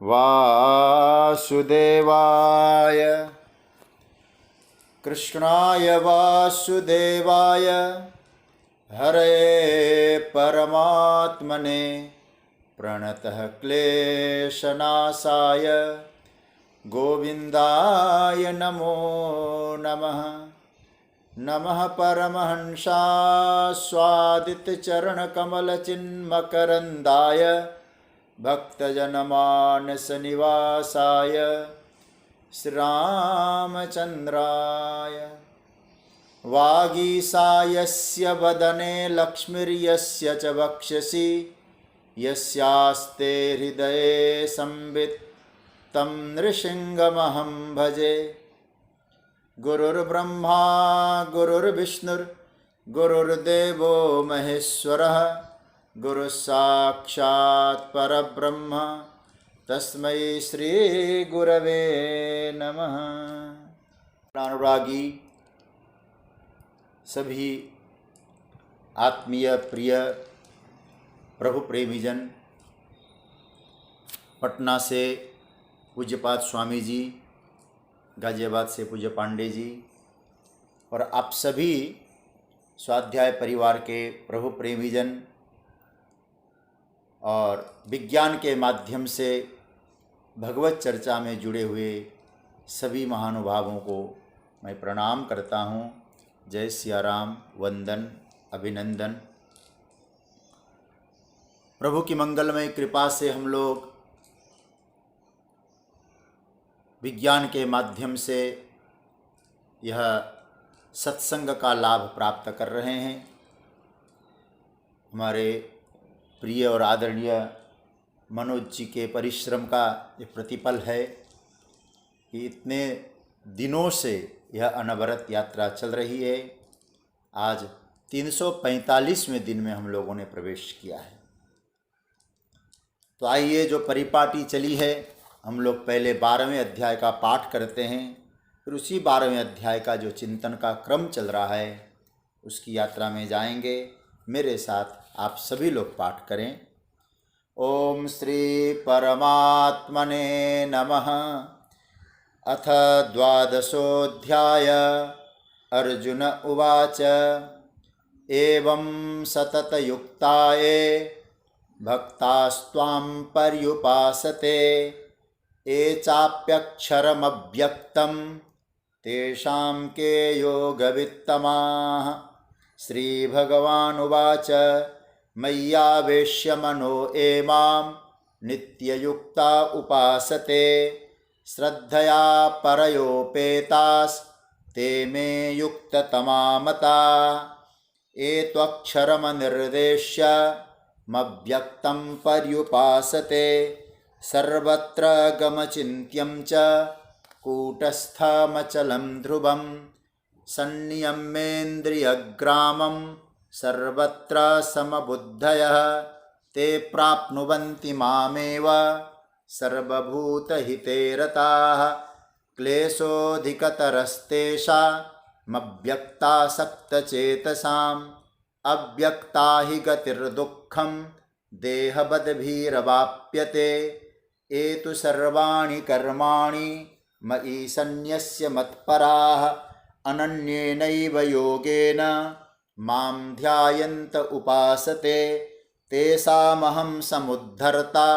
वासुदेवाय कृष्णाय वासुदेवाय हरे परमात्मने प्रणतः क्लेशनाशाय गोविन्दाय नमो नमः। नमः परमहंसास्वादितचरणकमलचिन्मकरन्दाय भक्तजनमानसनिवासाय श्रीरामचन्द्राय। वागीसायस्य वदने लक्ष्मीर्यस्य च वक्षसि यस्यास्ते हृदये संवित् तं नृसिंहमहं भजे। गुरुर्ब्रह्मा गुरुर्विष्णुर्गुरुर्देवो महेश्वरः गुरुसाक्षात् परब्रह्म तस्मै श्री गुरवे नमः। अनुरागी सभी आत्मीय प्रिय प्रभु प्रेमीजन, पटना से पूज्यपाद स्वामी जी, गाजियाबाद से पूज्य पांडे जी और आप सभी स्वाध्याय परिवार के प्रभु प्रेमीजन और विज्ञान के माध्यम से भगवत चर्चा में जुड़े हुए सभी महानुभावों को मैं प्रणाम करता हूँ। जय सिया राम, वंदन, अभिनंदन। प्रभु की मंगलमय कृपा से हम लोग विज्ञान के माध्यम से यह सत्संग का लाभ प्राप्त कर रहे हैं। हमारे प्रिय और आदरणीय मनोज जी के परिश्रम का ये प्रतिफल है कि इतने दिनों से यह अनवरत यात्रा चल रही है। आज 345वें दिन में हम लोगों ने प्रवेश किया है। तो आइए, जो परिपाटी चली है, हम लोग पहले 12वें अध्याय का पाठ करते हैं, फिर उसी 12वें अध्याय का जो चिंतन का क्रम चल रहा है उसकी यात्रा में जाएंगे। मेरे साथ आप सभी लोग पाठ करें। ओम श्री परमात्मने नमः। अथ द्वादशोऽध्याय। अर्जुन उवाच एवं सततयुक्ताये भक्तास्त्वां पर्युपासते ये चाप्यक्षरमव्यक्तं तेषां के योगवित्तमाः। श्रीभगवानुवाच मय्यावेश्य मनो ये मां नित्ययुक्ता उपासते श्रद्धया परयोपेतास्ते मे युक्ततमा मताः। ये त्वक्षरमनिर्देश्य मव्यक्तं पर्युपासते सर्वत्र गमचिन्त्यं च कूटस्थमचलं ध्रुवं संनियम्येन्द्रियग्रामं सर्वत्र समबुद्धयः ते प्राप्नुवन्ति मामेव सर्वभूतहिते रताः। क्लेशोऽधिकतरस्तेषामव्यक्तासक्तचेतसाम् अव्यक्ता हि गतिर्दुःखं देहवद्भिरवाप्यते। ये तु सर्वाणि कर्माणि मयि सन्न्यस्य मत्पराः अनन्येनैव योगेन मां ध्यायन्त उपासते तेषामहं समुद्धर्ता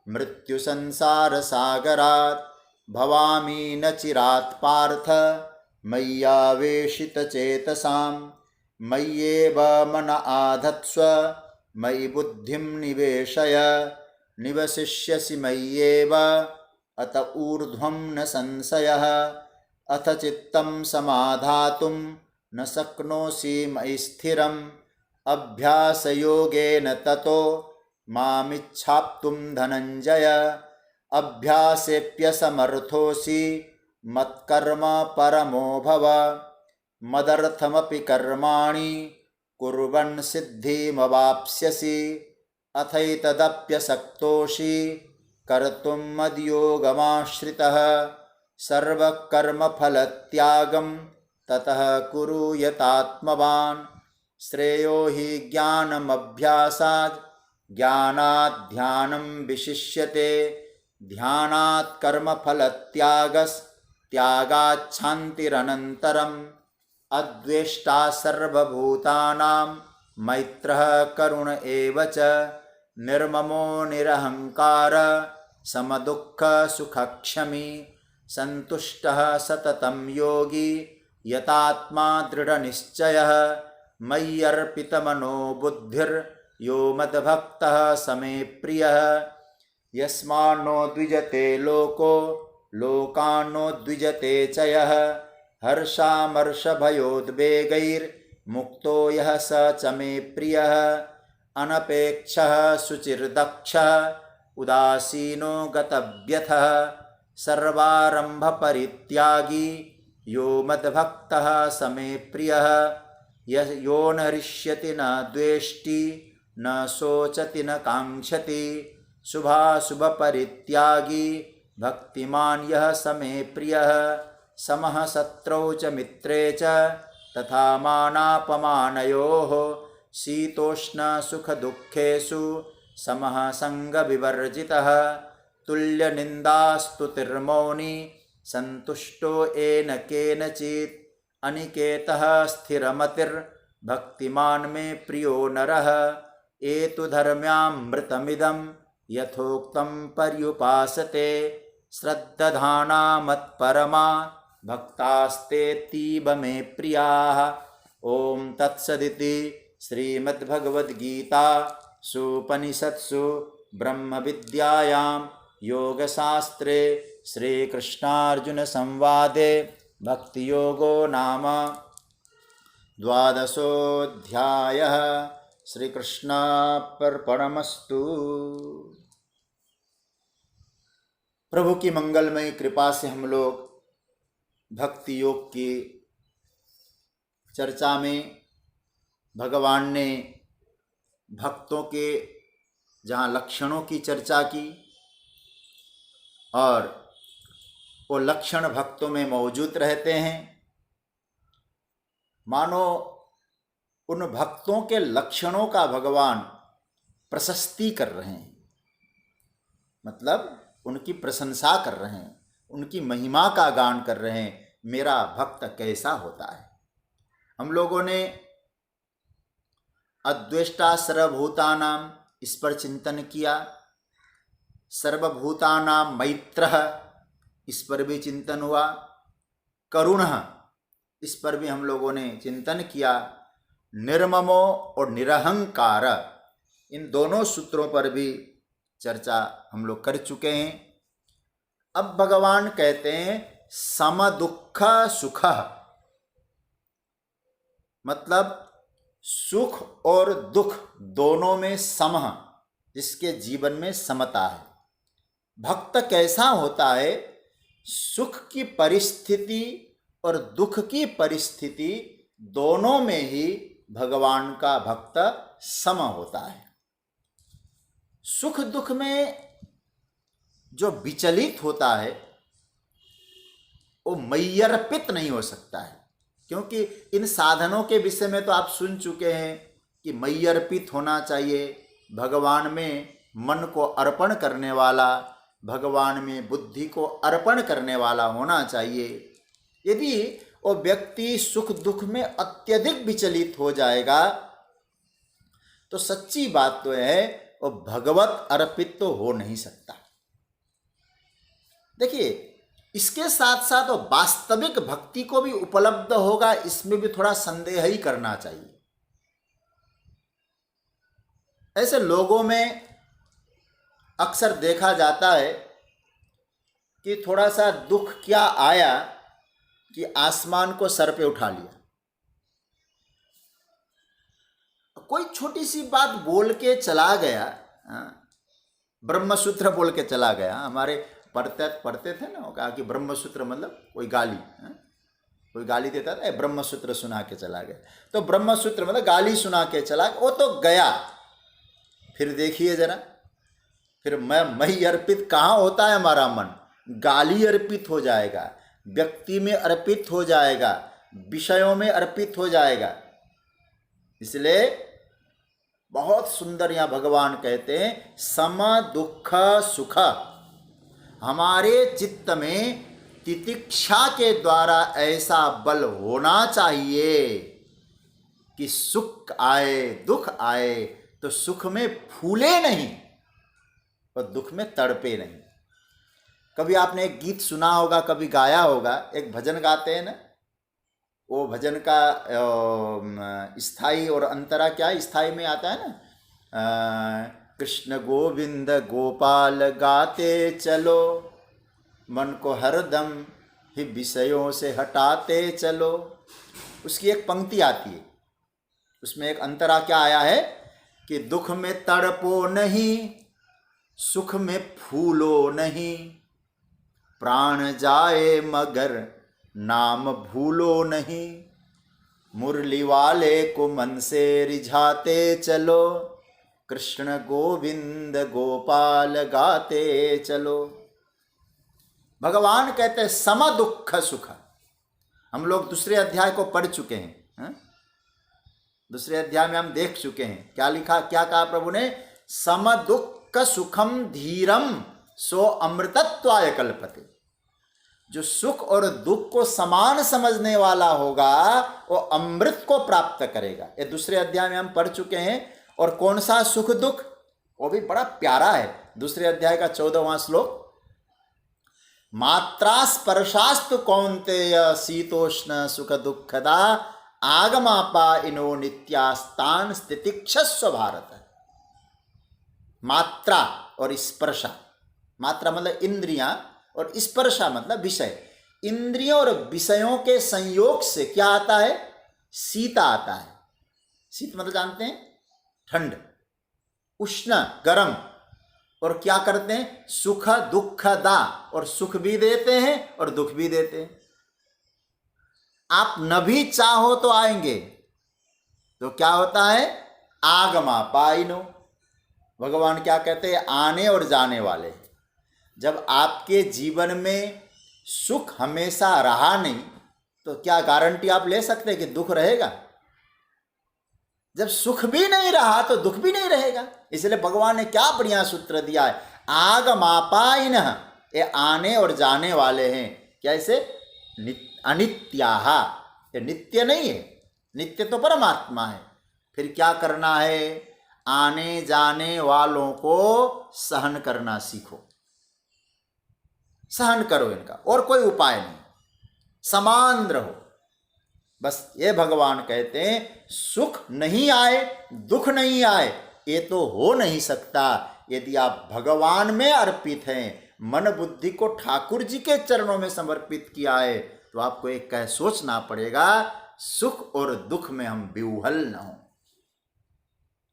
मृत्युसंसारसागरात् भवामि न चिरात् पार्थ मय्यावेशितचेतसाम्। मय्येव मन आधत्स्व मयि बुद्धिं निवेशय निवसिष्यसि मय्येव अत ऊर्ध्वं न संशयः। अथ चित्तं समाधातुं न शक्नोषि मयि स्थिरम् अभ्यासयोगेन ततो मामिच्छाप्तुं धनञ्जय। अभ्यासेऽप्यसमर्थोऽसि मत्कर्म परमो भव मदर्थमपि कर्माणि कुर्वन् सिद्धिमवाप्स्यसि। अथैतदप्यसक्तोषि कर्तुं मद्योगमाश्रितः सर्वकर्मफलत्यागं ततः कुरु यतात्मवान्। श्रेयो हि ज्ञानमभ्यासात् ज्ञानात् ध्यानं विशिष्यते ध्यानात् कर्मफलत्यागाच्छान्तिरनन्तरम् अद्वेष्टा सर्वभूतानां मैत्रः करुण एव च निर्ममो निरहंकार समदुःखसुखक्षमी संतुष्टः सततं योगी यतात्मा दृढनिश्चयः मय्यर्पितमनो बुद्धिर्यो मद्भक्तः समे प्रियः यस्मान्नो द्विजते लोको लोकान्नो द्विजते च यः हर्षामर्षभयोद्वेगैर्मुक्तो यः स च मे प्रियः अनपेक्षः शुचिर्दक्षः उदासीनो गतव्यथः सर्वारम्भपरित्यागी यो मद्भक्तः स मे प्रियः यो न हृष्यति न द्वेष्टि न शोचति न काङ्क्षति शुभाशुभपरित्यागी भक्तिमान् यः स मे प्रियः समः शत्रौ च मित्रे च तथा मानापमानयोः शीतोष्णसुखदुःखेषु समः सङ्गविवर्जितः तुल्यनिन्दास्तुतिर्मौनी सन्तुष्टो येन केनचित् अनिकेतः स्थिरमतिर्भक्तिमान् मे प्रियो नरः एतु धर्म्यामृतमिदं यथोक्तं पर्युपासते श्रद्दधाना मत्परमा भक्तास्तेतीव मे प्रियाः। ओम तत्सदिति श्रीमद्भगवद्गीतासूपनिषत्सु ब्रह्मविद्यायां योगशास्त्रे श्रीकृष्णार्जुनसंवादे भक्तियोगो नाम द्वादशोऽध्यायः। श्रीकृष्णार्पणमस्तु। प्रभु की मंगलमयी कृपा से हम लोग भक्ति योग की चर्चा में भगवान ने भक्तों के जहाँ लक्षणों की चर्चा की और वो लक्षण भक्तों में मौजूद रहते हैं, मानो उन भक्तों के लक्षणों का भगवान प्रशस्ति कर रहे हैं, मतलब उनकी प्रशंसा कर रहे हैं, उनकी महिमा का गान कर रहे हैं। मेरा भक्त कैसा होता है। हम लोगों ने अद्वेष्टा सर्वभूतानां इस पर चिंतन किया, सर्वभूतानां मैत्रः इस पर भी चिंतन हुआ, करुणः इस पर भी हम लोगों ने चिंतन किया, निर्ममो और निरहंकार इन दोनों सूत्रों पर भी चर्चा हम लोग कर चुके हैं। अब भगवान कहते हैं सम दुख सुख, मतलब सुख और दुख दोनों में सम, जिसके जीवन में समता है। भक्त कैसा होता है, सुख की परिस्थिति और दुख की परिस्थिति दोनों में ही भगवान का भक्त सम होता है। सुख दुख में जो विचलित होता है वो मय्यर्पित नहीं हो सकता है, क्योंकि इन साधनों के विषय में तो आप सुन चुके हैं कि मय्यर्पित होना चाहिए, भगवान में मन को अर्पण करने वाला, भगवान में बुद्धि को अर्पण करने वाला होना चाहिए। यदि वो व्यक्ति सुख दुख में अत्यधिक विचलित हो जाएगा तो सच्ची बात तो है वो भगवत अर्पित तो हो नहीं सकता। देखिए, इसके साथ साथ वो वास्तविक भक्ति को भी उपलब्ध होगा, इसमें भी थोड़ा संदेह ही करना चाहिए। ऐसे लोगों में अक्सर देखा जाता है कि थोड़ा सा दुख क्या आया कि आसमान को सर पे उठा लिया, कोई छोटी सी बात बोल के चला गया, ब्रह्मसूत्र बोल के चला गया। हमारे पढ़ते थे ना, कहा कि ब्रह्मसूत्र मतलब कोई गाली देता था, ब्रह्मसूत्र सुना के चला गया। तो ब्रह्मसूत्र मतलब गाली सुना के चला, वो तो गया। फिर देखिए जरा, फिर मैं अर्पित कहाँ होता है हमारा मन, गाली अर्पित हो जाएगा, व्यक्ति में अर्पित हो जाएगा, विषयों में अर्पित हो जाएगा। इसलिए बहुत सुंदर यहाँ भगवान कहते हैं सम दुख सुख, हमारे चित्त में तितिक्षा के द्वारा ऐसा बल होना चाहिए कि सुख आए दुख आए तो सुख में फूले नहीं और दुख में तड़पे नहीं। कभी आपने एक गीत सुना होगा, कभी गाया होगा, एक भजन गाते हैं ना, वो भजन का स्थाई और अंतरा क्या स्थाई में आता है ना, कृष्ण गोविंद गोपाल गाते चलो, मन को हरदम ही विषयों से हटाते चलो। उसकी एक पंक्ति आती है, उसमें एक अंतरा क्या आया है कि दुख में तड़पो नहीं, सुख में फूलो नहीं, प्राण जाए मगर नाम भूलो नहीं, मुरली वाले को मन से रिझाते चलो, कृष्ण गोविंद गोपाल गाते चलो। भगवान कहते हैं सम दुख सुख। हम लोग दूसरे अध्याय को पढ़ चुके हैं, दूसरे अध्याय में हम देख चुके हैं क्या लिखा, क्या कहा प्रभु ने, सम दुख सुखम धीरम सो अमृतत्वाय कल्पते। जो सुख और दुख को समान समझने वाला होगा वो अमृत को प्राप्त करेगा। ये दूसरे अध्याय में हम पढ़ चुके हैं। और कौन सा सुख दुख, वो भी बड़ा प्यारा है, दूसरे अध्याय का 14वां श्लोक, मात्रा स्पर्शास्तु कौन्तेय शीतोष्ण सुख दुखदा आगमापा इनो नित्यास्तान स्थितिक्षस्व भारत। मात्रा और स्पर्शा, मात्रा मतलब इंद्रियां और स्पर्शा मतलब विषय। इंद्रियों और विषयों के संयोग से क्या आता है, शीत आता है। शीत मतलब जानते हैं ठंड, उष्ण गरम, और क्या करते हैं सुख दुखदा, और सुख भी देते हैं और दुख भी देते हैं। आप न भी चाहो तो आएंगे, तो क्या होता है आगमा पाइनो। भगवान क्या कहते हैं, आने और जाने वाले। जब आपके जीवन में सुख हमेशा रहा नहीं तो क्या गारंटी आप ले सकते हैं कि दुख रहेगा? जब सुख भी नहीं रहा तो दुख भी नहीं रहेगा। इसलिए भगवान ने क्या बढ़िया सूत्र दिया है, आगमापाइन, ये आने और जाने वाले हैं। कैसे? अनित्याह, ये नित्य नहीं है, नित्य तो परमात्मा है। फिर क्या करना है, आने जाने वालों को सहन करना सीखो। सहन करो इनका, और कोई उपाय नहीं, समान रहो। बस ये भगवान कहते हैं सुख नहीं आए दुख नहीं आए ये तो हो नहीं सकता। यदि आप भगवान में अर्पित हैं, मन बुद्धि को ठाकुर जी के चरणों में समर्पित किया है, तो आपको एक कह सोचना पड़ेगा, सुख और दुख में हम विह्वल न हो।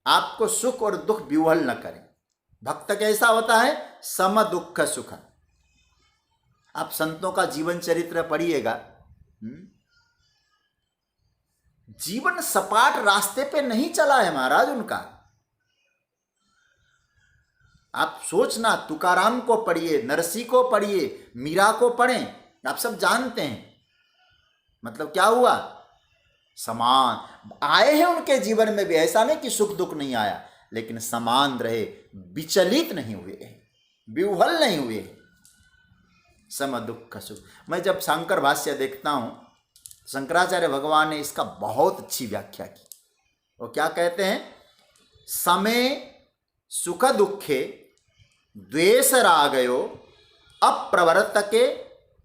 आपको सुख और दुख विह्वल न करें। भक्त कैसा होता है, सम दुख सुख। आप संतों का जीवन चरित्र पढ़िएगा, जीवन सपाट रास्ते पे नहीं चला है महाराज उनका। आप सोचना, तुकाराम को पढ़िए, नरसी को पढ़िए, मीरा को पढ़ें, आप सब जानते हैं मतलब क्या हुआ, समान आए हैं उनके जीवन में भी। ऐसा नहीं कि सुख दुख नहीं आया, लेकिन समान रहे, विचलित नहीं हुए, विह्वल नहीं हुए। सम दुख सुख। मैं जब शंकर भाष्य देखता हूं, शंकराचार्य भगवान ने इसका बहुत अच्छी व्याख्या की। वो क्या कहते हैं, समय सुख दुखे द्वेष रागयो अप्रवर्तके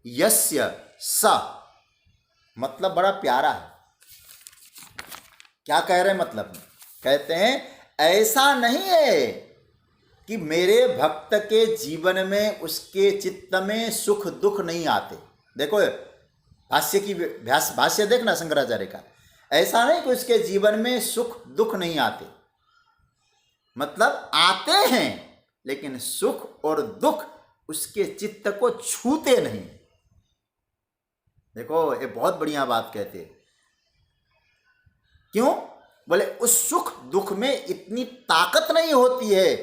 यस्य स। मतलब बड़ा प्यारा है। क्या कह रहे हैं मतलब, कहते हैं ऐसा नहीं है कि मेरे भक्त के जीवन में उसके चित्त में सुख दुख नहीं आते। देखो भाष्य की भाष्य देखना शंकराचार्य का, ऐसा नहीं कि उसके जीवन में सुख दुख नहीं आते, मतलब आते हैं लेकिन सुख और दुख उसके चित्त को छूते नहीं। देखो ये बहुत बढ़िया बात कहते हैं। क्यों? बोले उस सुख दुख में इतनी ताकत नहीं होती है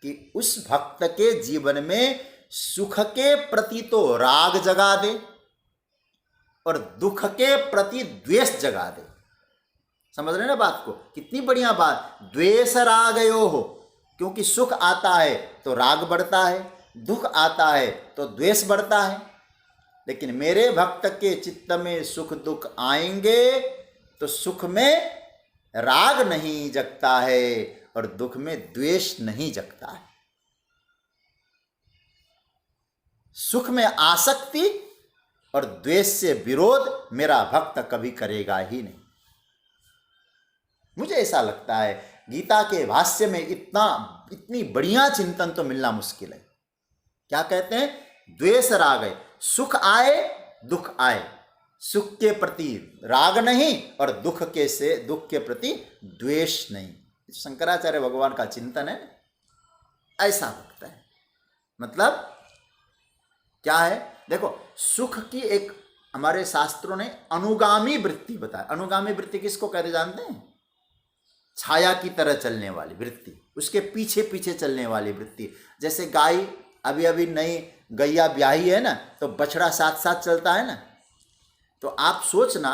कि उस भक्त के जीवन में सुख के प्रति तो राग जगा दे और दुख के प्रति द्वेष जगा दे। समझ रहे ना बात को, कितनी बढ़िया बात। द्वेष रागयो हो, क्योंकि सुख आता है तो राग बढ़ता है, दुख आता है तो द्वेष बढ़ता है। लेकिन मेरे भक्त के चित्त में सुख दुख आएंगे तो सुख में राग नहीं जगता है और दुख में द्वेष नहीं जगता है। सुख में आसक्ति और द्वेष से विरोध मेरा भक्त कभी करेगा ही नहीं। मुझे ऐसा लगता है गीता के भाष्य में इतनी बढ़िया चिंतन तो मिलना मुश्किल है। क्या कहते हैं? द्वेष राग है, सुख आए दुख आए, सुख के प्रति राग नहीं और दुख के प्रति द्वेष नहीं। शंकराचार्य भगवान का चिंतन है, ऐसा लगता है। मतलब क्या है? देखो, सुख की एक हमारे शास्त्रों ने अनुगामी वृत्ति बताया। अनुगामी वृत्ति किसको कहते जानते हैं? छाया की तरह चलने वाली वृत्ति, उसके पीछे पीछे चलने वाली वृत्ति। जैसे गाय अभी अभी नई गैया ब्याही है ना, तो बछड़ा साथ साथ चलता है ना। तो आप सोचना,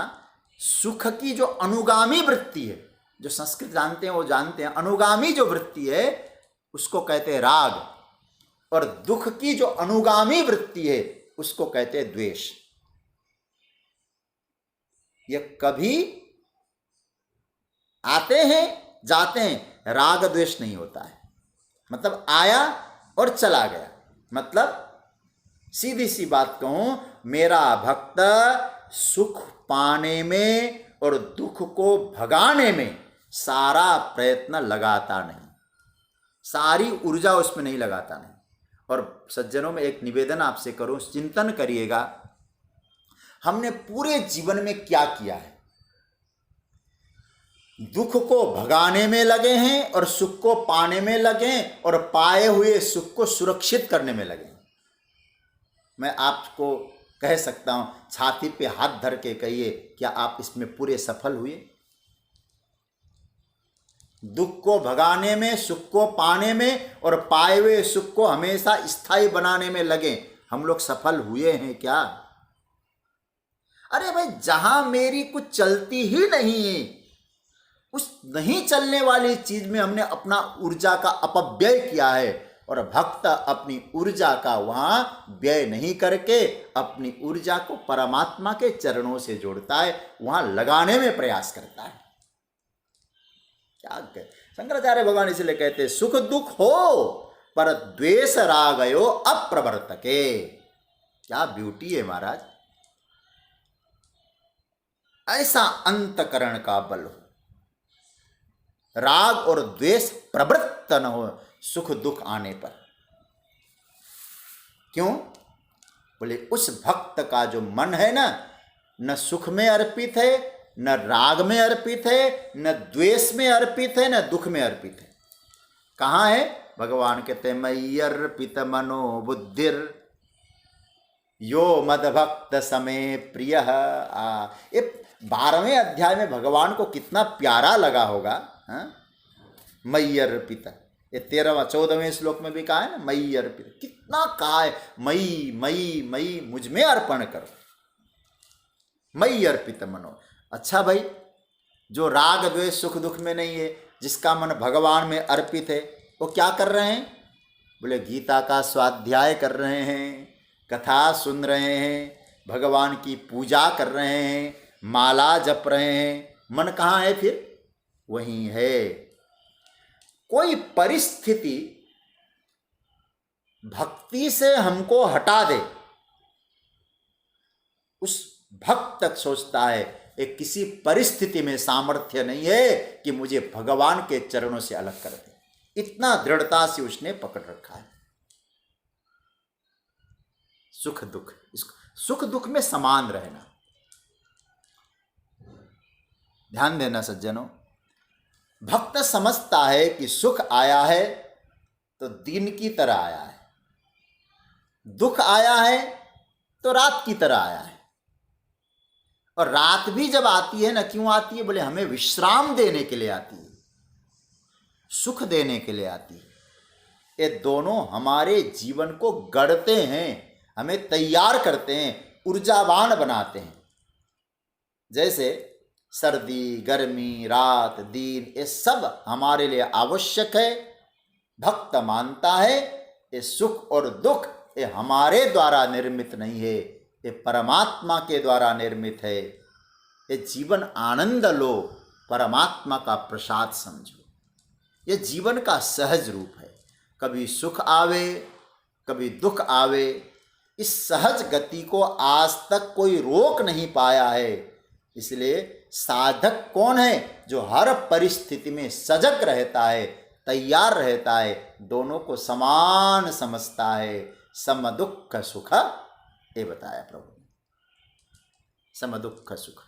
सुख की जो अनुगामी वृत्ति है, जो संस्कृत जानते हैं वो जानते हैं, अनुगामी जो वृत्ति है उसको कहते हैं राग, और दुख की जो अनुगामी वृत्ति है उसको कहते हैं द्वेष। ये कभी आते हैं जाते हैं, राग द्वेष नहीं होता है। मतलब आया और चला गया। मतलब सीधी सी बात कहूं, मेरा भक्त सुख पाने में और दुख को भगाने में सारा प्रयत्न लगाता नहीं, सारी ऊर्जा उसमें नहीं लगाता नहीं। और सज्जनों में एक निवेदन आपसे करूं, चिंतन करिएगा, हमने पूरे जीवन में क्या किया है? दुख को भगाने में लगे हैं और सुख को पाने में लगे हैं और पाए हुए सुख को सुरक्षित करने में लगे हैं। मैं आपको कह सकता हूं, छाती पे हाथ धर के कहिए, क्या आप इसमें पूरे सफल हुए? दुख को भगाने में, सुख को पाने में और पाए हुए सुख को हमेशा स्थायी बनाने में लगे, हम लोग सफल हुए हैं क्या? अरे भाई, जहां मेरी कुछ चलती ही नहीं है, उस नहीं चलने वाली चीज में हमने अपना ऊर्जा का अपव्यय किया है। और भक्त अपनी ऊर्जा का वहां व्यय नहीं करके अपनी ऊर्जा को परमात्मा के चरणों से जोड़ता है, वहां लगाने में प्रयास करता है। क्या कहते शंकराचार्य भगवान इसलिए कहते हैं, सुख दुख हो पर द्वेष रागयो अप्रवर्तके। क्या ब्यूटी है महाराज! ऐसा अंतकरण का बल हो, राग और द्वेष प्रवृत्त न हो सुख दुख आने पर। क्यों? बोले उस भक्त का जो मन है ना, न सुख में अर्पित है, न राग में अर्पित है, न द्वेष में अर्पित है, न दुख में अर्पित है। कहाँ है? भगवान कहते हैं, मयि अर्पित मनो बुद्धिर यो मद भक्त समय प्रिय। ये 12वें अध्याय में भगवान को कितना प्यारा लगा होगा। मयि अर्पित, ये 13वां 14वें श्लोक में भी कहा है ना, मयि अर्पित। कितना कहा है, मयि मयि मयि, मुझ में अर्पण करो, मयि अर्पित मनो। अच्छा भाई, जो राग द्वेष सुख दुख में नहीं है, जिसका मन भगवान में अर्पित है, वो क्या कर रहे हैं? बोले गीता का स्वाध्याय कर रहे हैं, कथा सुन रहे हैं, भगवान की पूजा कर रहे हैं, माला जप रहे हैं। मन कहाँ है फिर? वहीं है। कोई परिस्थिति भक्ति से हमको हटा दे, उस भक्त तक सोचता है एक किसी परिस्थिति में सामर्थ्य नहीं है कि मुझे भगवान के चरणों से अलग कर दे। इतना दृढ़ता से उसने पकड़ रखा है। सुख दुख, सुख दुख में समान रहना। ध्यान देना सज्जनों, भक्त समझता है कि सुख आया है तो दिन की तरह आया है, दुख आया है तो रात की तरह आया है। और रात भी जब आती है ना, क्यों आती है? बोले हमें विश्राम देने के लिए आती है, सुख देने के लिए आती है। ये दोनों हमारे जीवन को गढ़ते हैं, हमें तैयार करते हैं, ऊर्जावान बनाते हैं। जैसे सर्दी गर्मी रात दिन, ये सब हमारे लिए आवश्यक है। भक्त मानता है ये सुख और दुख ये हमारे द्वारा निर्मित नहीं है, ये परमात्मा के द्वारा निर्मित है। ये जीवन आनंद लो, परमात्मा का प्रसाद समझो। ये जीवन का सहज रूप है। कभी सुख आवे कभी दुख आवे, इस सहज गति को आज तक कोई रोक नहीं पाया है। इसलिए साधक कौन है? जो हर परिस्थिति में सजग रहता है, तैयार रहता है, दोनों को समान समझता है। सम दुख सुख, ये बताया प्रभु ने, सम दुख सुख।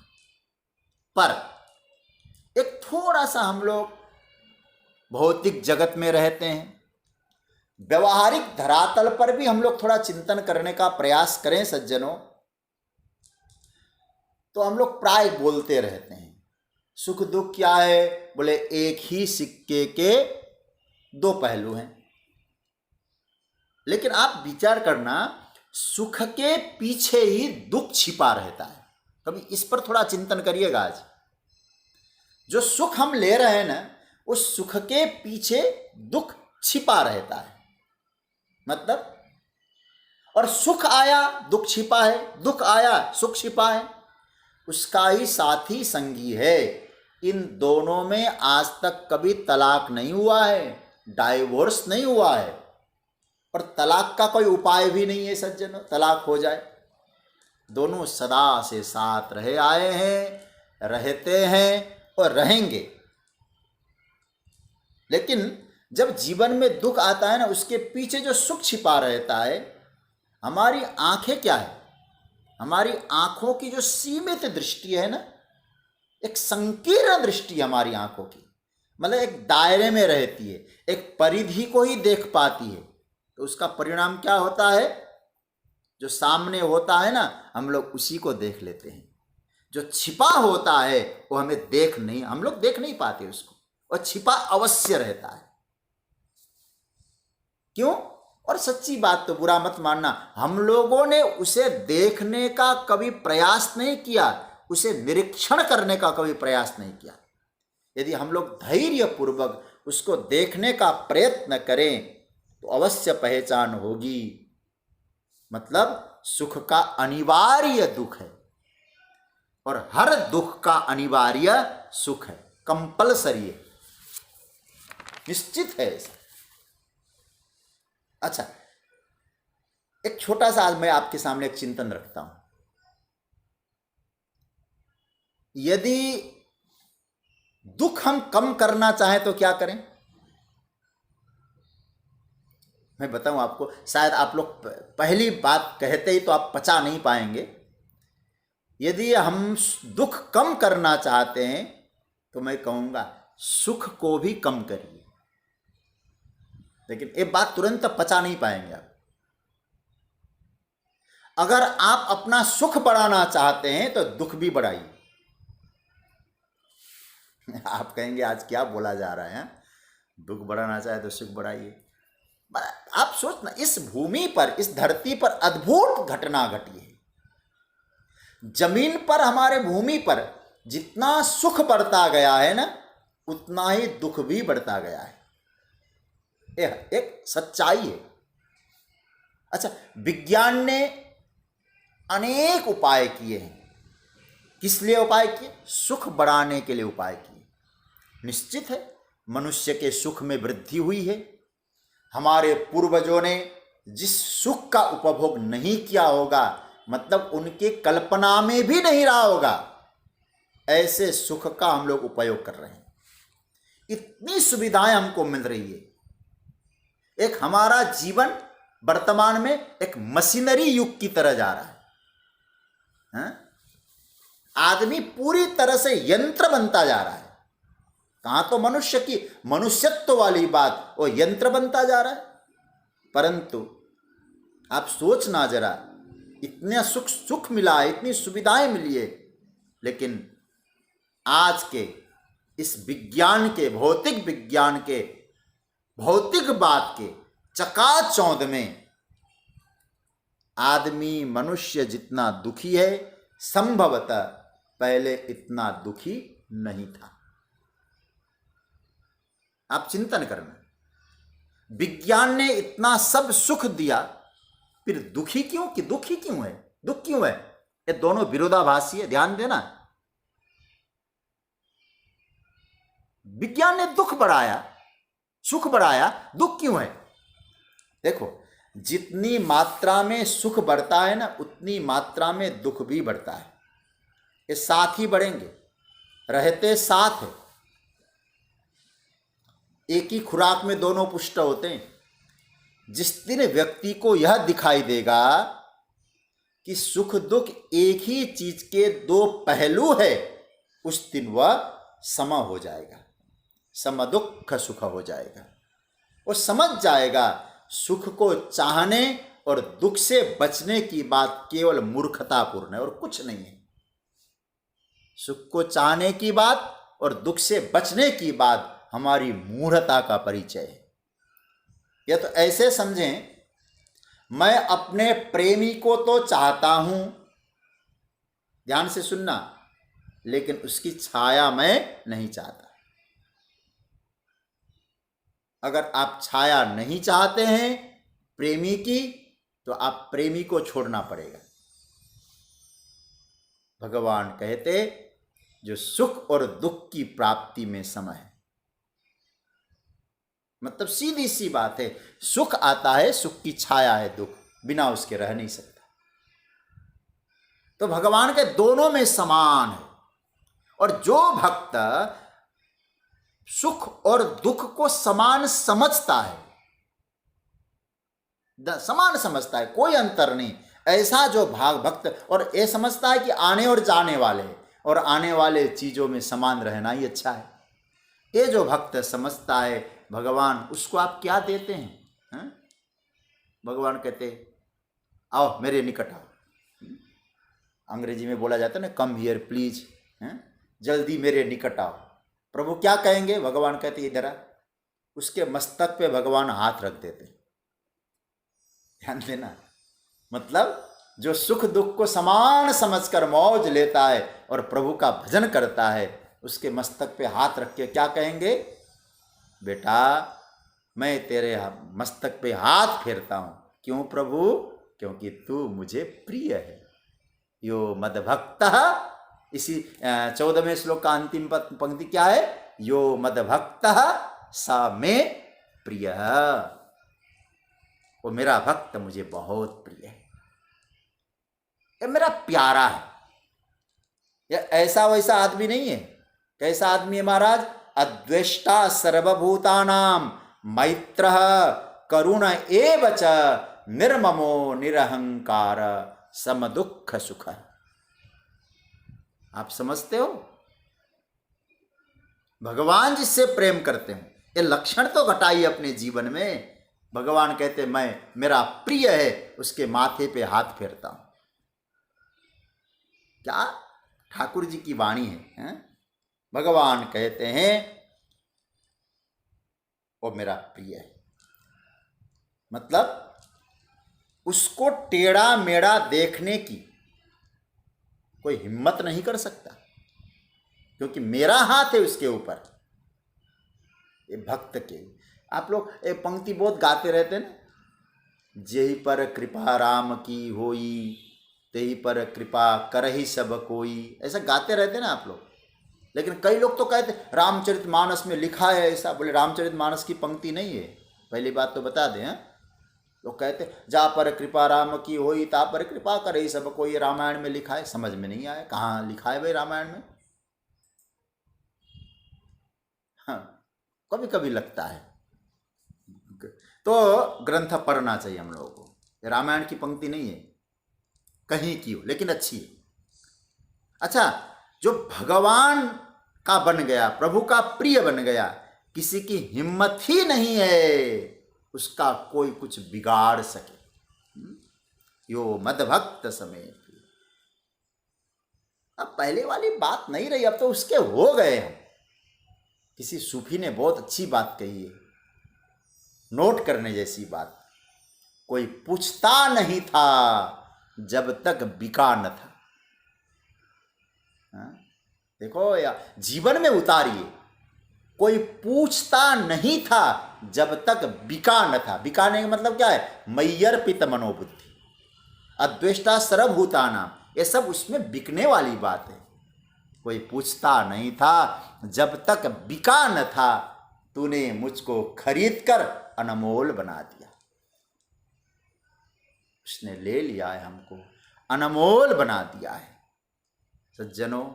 पर एक थोड़ा सा हम लोग भौतिक जगत में रहते हैं, व्यवहारिक धरातल पर भी हम लोग थोड़ा चिंतन करने का प्रयास करें सज्जनों, तो हम लोग प्राय बोलते रहते हैं सुख दुख क्या है? बोले एक ही सिक्के के दो पहलू हैं। लेकिन आप विचार करना, सुख के पीछे ही दुख छिपा रहता है। कभी इस पर थोड़ा चिंतन करिएगा। आज जो सुख हम ले रहे हैं ना, उस सुख के पीछे दुख छिपा रहता है। मतलब, और सुख आया दुख छिपा है, दुख आया सुख छिपा है, उसका ही साथी संगी है। इन दोनों में आज तक कभी तलाक नहीं हुआ है, डाइवोर्स नहीं हुआ है, और तलाक का कोई उपाय भी नहीं है सज्जनों, तलाक हो जाए। दोनों सदा से साथ रहे आए हैं, रहते हैं और रहेंगे। लेकिन जब जीवन में दुख आता है ना, उसके पीछे जो सुख छिपा रहता है, हमारी आंखें क्या है? हमारी आंखों की जो सीमित दृष्टि है ना, एक संकीर्ण दृष्टि हमारी आंखों की, मतलब एक दायरे में रहती है, एक परिधि को ही देख पाती है। तो उसका परिणाम क्या होता है? जो सामने होता है ना, हम लोग उसी को देख लेते हैं। जो छिपा होता है वो हम लोग देख नहीं पाते उसको, और छिपा अवश्य रहता है। क्यों? और सच्ची बात तो बुरा मत मानना, हम लोगों ने उसे देखने का कभी प्रयास नहीं किया, उसे निरीक्षण करने का कभी प्रयास नहीं किया। यदि हम लोग धैर्य पूर्वक उसको देखने का प्रयत्न करें तो अवश्य पहचान होगी। मतलब सुख का अनिवार्य दुख है और हर दुख का अनिवार्य सुख है, कंपलसरी है, निश्चित है ऐसा। अच्छा, एक छोटा सा आज मैं आपके सामने एक चिंतन रखता हूं। यदि दुख हम कम करना चाहें तो क्या करें? मैं बताऊं आपको, शायद आप लोग पहली बात कहते ही तो आप पचा नहीं पाएंगे। यदि हम दुख कम करना चाहते हैं तो मैं कहूंगा सुख को भी कम करिए। लेकिन ये बात तुरंत पचा नहीं पाएंगे आप। अगर आप अपना सुख बढ़ाना चाहते हैं तो दुख भी बढ़ाइए। आप कहेंगे आज क्या बोला जा रहा है? दुख बढ़ाना चाहे तो सुख बढ़ाइए। आप सोचना, इस भूमि पर, इस धरती पर अद्भुत घटना घटी है। जमीन पर, हमारे भूमि पर जितना सुख बढ़ता गया है ना, उतना ही दुख भी बढ़ता गया है। यह एक सच्चाई है। अच्छा, विज्ञान ने अनेक उपाय किए हैं। किस लिए उपाय किए? सुख बढ़ाने के लिए उपाय किए। निश्चित है मनुष्य के सुख में वृद्धि हुई है। हमारे पूर्वजों ने जिस सुख का उपभोग नहीं किया होगा, मतलब उनकी कल्पना में भी नहीं रहा होगा, ऐसे सुख का हम लोग उपयोग कर रहे हैं। इतनी सुविधाएं हमको मिल रही है। एक हमारा जीवन वर्तमान में एक मशीनरी युग की तरह जा रहा है। आदमी पूरी तरह से यंत्र बनता जा रहा है। कहां तो मनुष्य की मनुष्यत्व वाली बात, वो यंत्र बनता जा रहा है। परंतु आप सोचना जरा, इतना सुख मिला है, इतनी सुविधाएं मिली है, लेकिन आज के इस विज्ञान के, भौतिक विज्ञान के, भौतिक बात के चकाचौंध में आदमी, मनुष्य जितना दुखी है, संभवतः पहले इतना दुखी नहीं था। आप चिंतन करना। विज्ञान ने इतना सब सुख दिया, फिर दुखी क्यों कि दुखी क्यों है, दुख क्यों है? ये दोनों विरोधाभासी है, ध्यान देना। विज्ञान ने दुख बढ़ाया, सुख बढ़ाया, दुख क्यों है? देखो, जितनी मात्रा में सुख बढ़ता है ना, उतनी मात्रा में दुख भी बढ़ता है। ये साथ ही बढ़ेंगे, रहते साथ है। एक ही खुराक में दोनों पुष्ट होते हैं। जिस दिन व्यक्ति को यह दिखाई देगा कि सुख दुख एक ही चीज के दो पहलू है, उस दिन वह सम हो जाएगा, सम दुख सुख हो जाएगा। वो समझ जाएगा सुख को चाहने और दुख से बचने की बात केवल मूर्खतापूर्ण है और कुछ नहीं है। सुख को चाहने की बात और दुख से बचने की बात हमारी मूढ़ता का परिचय है। यह तो ऐसे समझें, मैं अपने प्रेमी को तो चाहता हूं, ध्यान से सुनना, लेकिन उसकी छाया मैं नहीं चाहता। अगर आप छाया नहीं चाहते हैं प्रेमी की, तो आप प्रेमी को छोड़ना पड़ेगा। भगवान कहते जो सुख और दुख की प्राप्ति में समय है। मतलब सीधी सी बात है, सुख आता है, सुख की छाया है दुख, बिना उसके रह नहीं सकता। तो भगवान के दोनों में समान है। और जो भक्त सुख और दुख को समान समझता है, समान समझता है, कोई अंतर नहीं, ऐसा जो भाग भक्त और ये समझता है कि आने और जाने वाले और आने वाले चीजों में समान रहना ही अच्छा है, ये जो भक्त समझता है भगवान, उसको आप क्या देते हैं? भगवान कहते आओ मेरे निकट आओ। अंग्रेजी में बोला जाता है ना, कम हियर प्लीज, जल्दी मेरे निकट आओ। प्रभु क्या कहेंगे? भगवान कहते इधर आ। उसके मस्तक पे भगवान हाथ रख देते। ध्यान देना, मतलब जो सुख दुख को समान समझकर मौज लेता है और प्रभु का भजन करता है, उसके मस्तक पे हाथ रख के क्या कहेंगे? बेटा मैं तेरे मस्तक पे हाथ फेरता हूं। क्यों प्रभु? क्योंकि तू मुझे प्रिय है। यो मद्भक्तः, इसी 14वें श्लोक का अंतिम पंक्ति क्या है? यो मद्भक्तः स मे प्रिय, वो मेरा भक्त मुझे बहुत प्रिय है, ये मेरा प्यारा है। यह ऐसा वैसा आदमी नहीं है। कैसा आदमी है महाराज? अद्वेष्टा सर्वभूतानां मैत्रः करुण एव च निर्ममो निरहंकार सम दुख सुख। आप समझते हो? भगवान जिससे प्रेम करते हैं, ये लक्षण तो घटाइए अपने जीवन में। भगवान कहते मैं, मेरा प्रिय है, उसके माथे पे हाथ फेरता हूं। क्या ठाकुर जी की वाणी है? भगवान कहते हैं वो मेरा प्रिय है, मतलब उसको टेढ़ा मेढ़ा देखने की कोई हिम्मत नहीं कर सकता, क्योंकि मेरा हाथ है उसके ऊपर। ये भक्त के, आप लोग ये पंक्ति बहुत गाते रहते हैं ना, जेहि पर कृपा राम की होई तेहि पर कृपा करहि सब कोई, ऐसा गाते रहते हैं ना आप लोग। लेकिन कई लोग तो कहते रामचरितमानस में लिखा है ऐसा। बोले रामचरितमानस की पंक्ति नहीं है, पहली बात तो बता दें। लोग कहते जा पर कृपा राम की होई ता पर कृपा करे सब कोई, रामायण में लिखा है। समझ में नहीं आया कहाँ लिखा है भाई रामायण में। हाँ, कभी कभी लगता है तो ग्रंथ पढ़ना चाहिए हम लोगों को। रामायण की पंक्ति नहीं है, कहीं की हो, लेकिन अच्छी है। अच्छा, जो भगवान का बन गया, प्रभु का प्रिय बन गया, किसी की हिम्मत ही नहीं है उसका कोई कुछ बिगाड़ सके। यो मद्भक्त समेत। अब पहले वाली बात नहीं रही, अब तो उसके हो गए हम। किसी सूफी ने बहुत अच्छी बात कही है, नोट करने जैसी बात। कोई पूछता नहीं था जब तक बिका न था। देखो या जीवन में उतारिए, कोई पूछता नहीं था जब तक बिका न था। बिकाने का मतलब क्या है? मय्यर्पित मनोबुद्धि, अद्वेष्टा सर्वभूतानाम, ये सब उसमें बिकने वाली बात है। कोई पूछता नहीं था जब तक बिका न था, तूने मुझको खरीद कर अनमोल बना दिया। उसने ले लिया है, हमको अनमोल बना दिया है। सज्जनों,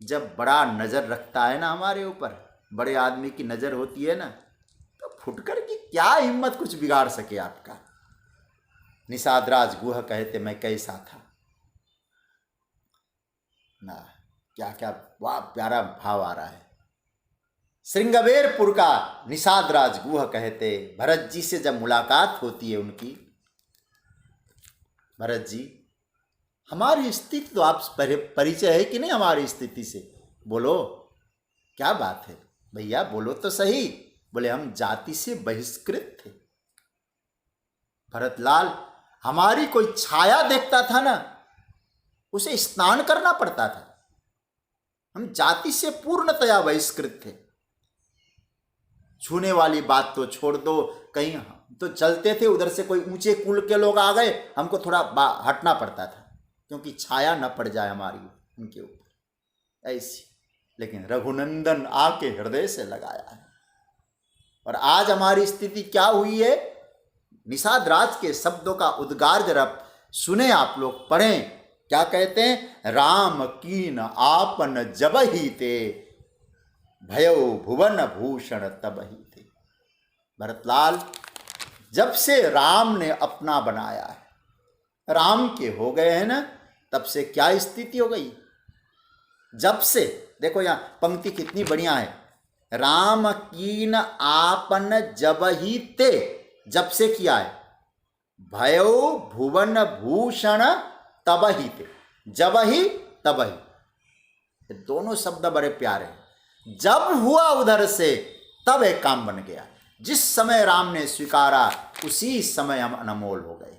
जब बड़ा नजर रखता है ना हमारे ऊपर, बड़े आदमी की नजर होती है ना, तो फुटकर की क्या हिम्मत कुछ बिगाड़ सके आपका। निषादराज गुह कहते मैं कैसा था ना, क्या क्या वाह प्यारा भाव आ रहा है। श्रृंगवेरपुर का निषादराज गुह कहते, भरत जी से जब मुलाकात होती है उनकी, भरत जी हमारी स्थिति तो आप परिचय है कि नहीं हमारी स्थिति से? बोलो क्या बात है भैया, बोलो तो सही। बोले हम जाति से बहिष्कृत थे। भरतलाल, हमारी कोई छाया देखता था ना, उसे स्नान करना पड़ता था। हम जाति से पूर्णतया बहिष्कृत थे। छूने वाली बात तो छोड़ दो, कहीं तो चलते थे, उधर से कोई ऊंचे कुल के लोग आ गए, हमको थोड़ा हटना पड़ता था क्योंकि छाया न पड़ जाए हमारी उनके ऊपर, ऐसी। लेकिन रघुनंदन आके हृदय से लगाया है। और आज हमारी स्थिति क्या हुई है? निषाद राज के शब्दों का उद्गार जरा सुने आप लोग, पढ़ें। क्या कहते हैं? राम कीन आपन जबहि ते, भयो भुवन भूषण तबहि ते। भरतलाल, जब से राम ने अपना बनाया है, राम के हो गए हैं ना, तब से क्या स्थिति हो गई? जब से, देखो यहाँ पंक्ति कितनी बढ़िया है, राम कीन आपन जबहि ते, जब से किया है, भयो भुवन भूषण तबहि ते, जबहि तबहि, ये दोनों शब्द बड़े प्यारे हैं। जब हुआ उधर से, तब एक काम बन गया। जिस समय राम ने स्वीकारा, उसी समय हम अनमोल हो गए।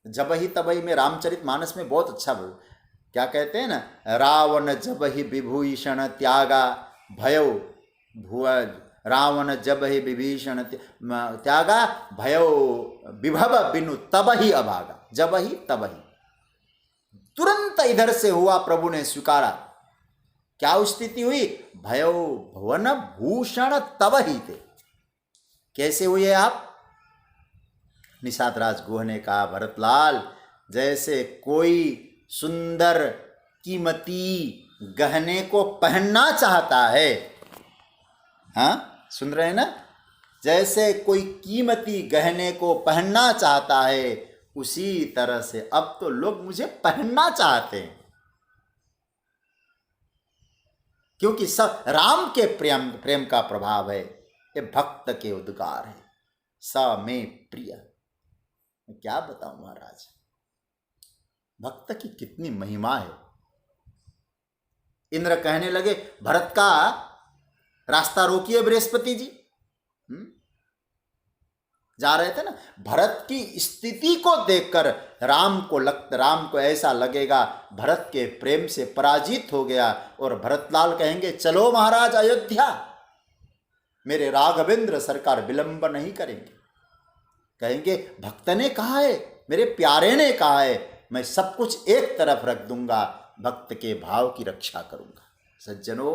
जबहि तबहि में रामचरितमानस में बहुत अच्छा क्या कहते हैं ना, रावण जबहि विभूषण त्यागा भयो भुवन, रावण जबहि विभीषण त्यागा भयो विभव बिनु तबहि अभागा। जबहि तबहि, तुरंत इधर से हुआ, प्रभु ने स्वीकारा। क्या स्थिति हुई? भयो भुवन भूषण तबहि ते। कैसे हुए आप? निषाद राज गुह ने कहा, भरतलाल, जैसे कोई सुंदर कीमती गहने को पहनना चाहता है, हाँ सुन रहे हैं ना, जैसे कोई कीमती गहने को पहनना चाहता है, उसी तरह से अब तो लोग मुझे पहनना चाहते हैं, क्योंकि सब राम के प्रेम का प्रभाव है। ये भक्त के उद्गार है, स में प्रिय। मैं क्या बताऊं महाराज, भक्त की कितनी महिमा है। इंद्र कहने लगे, भरत का रास्ता रोकिए बृहस्पति जी। जा रहे थे ना, भरत की स्थिति को देखकर राम को ऐसा लगेगा भरत के प्रेम से पराजित हो गया, और भरतलाल कहेंगे, चलो महाराज अयोध्या, मेरे राघवेंद्र सरकार विलंब नहीं करेंगे। कहेंगे, भक्त ने कहा है, मेरे प्यारे ने कहा है, मैं सब कुछ एक तरफ रख दूंगा, भक्त के भाव की रक्षा करूंगा। सज्जनों,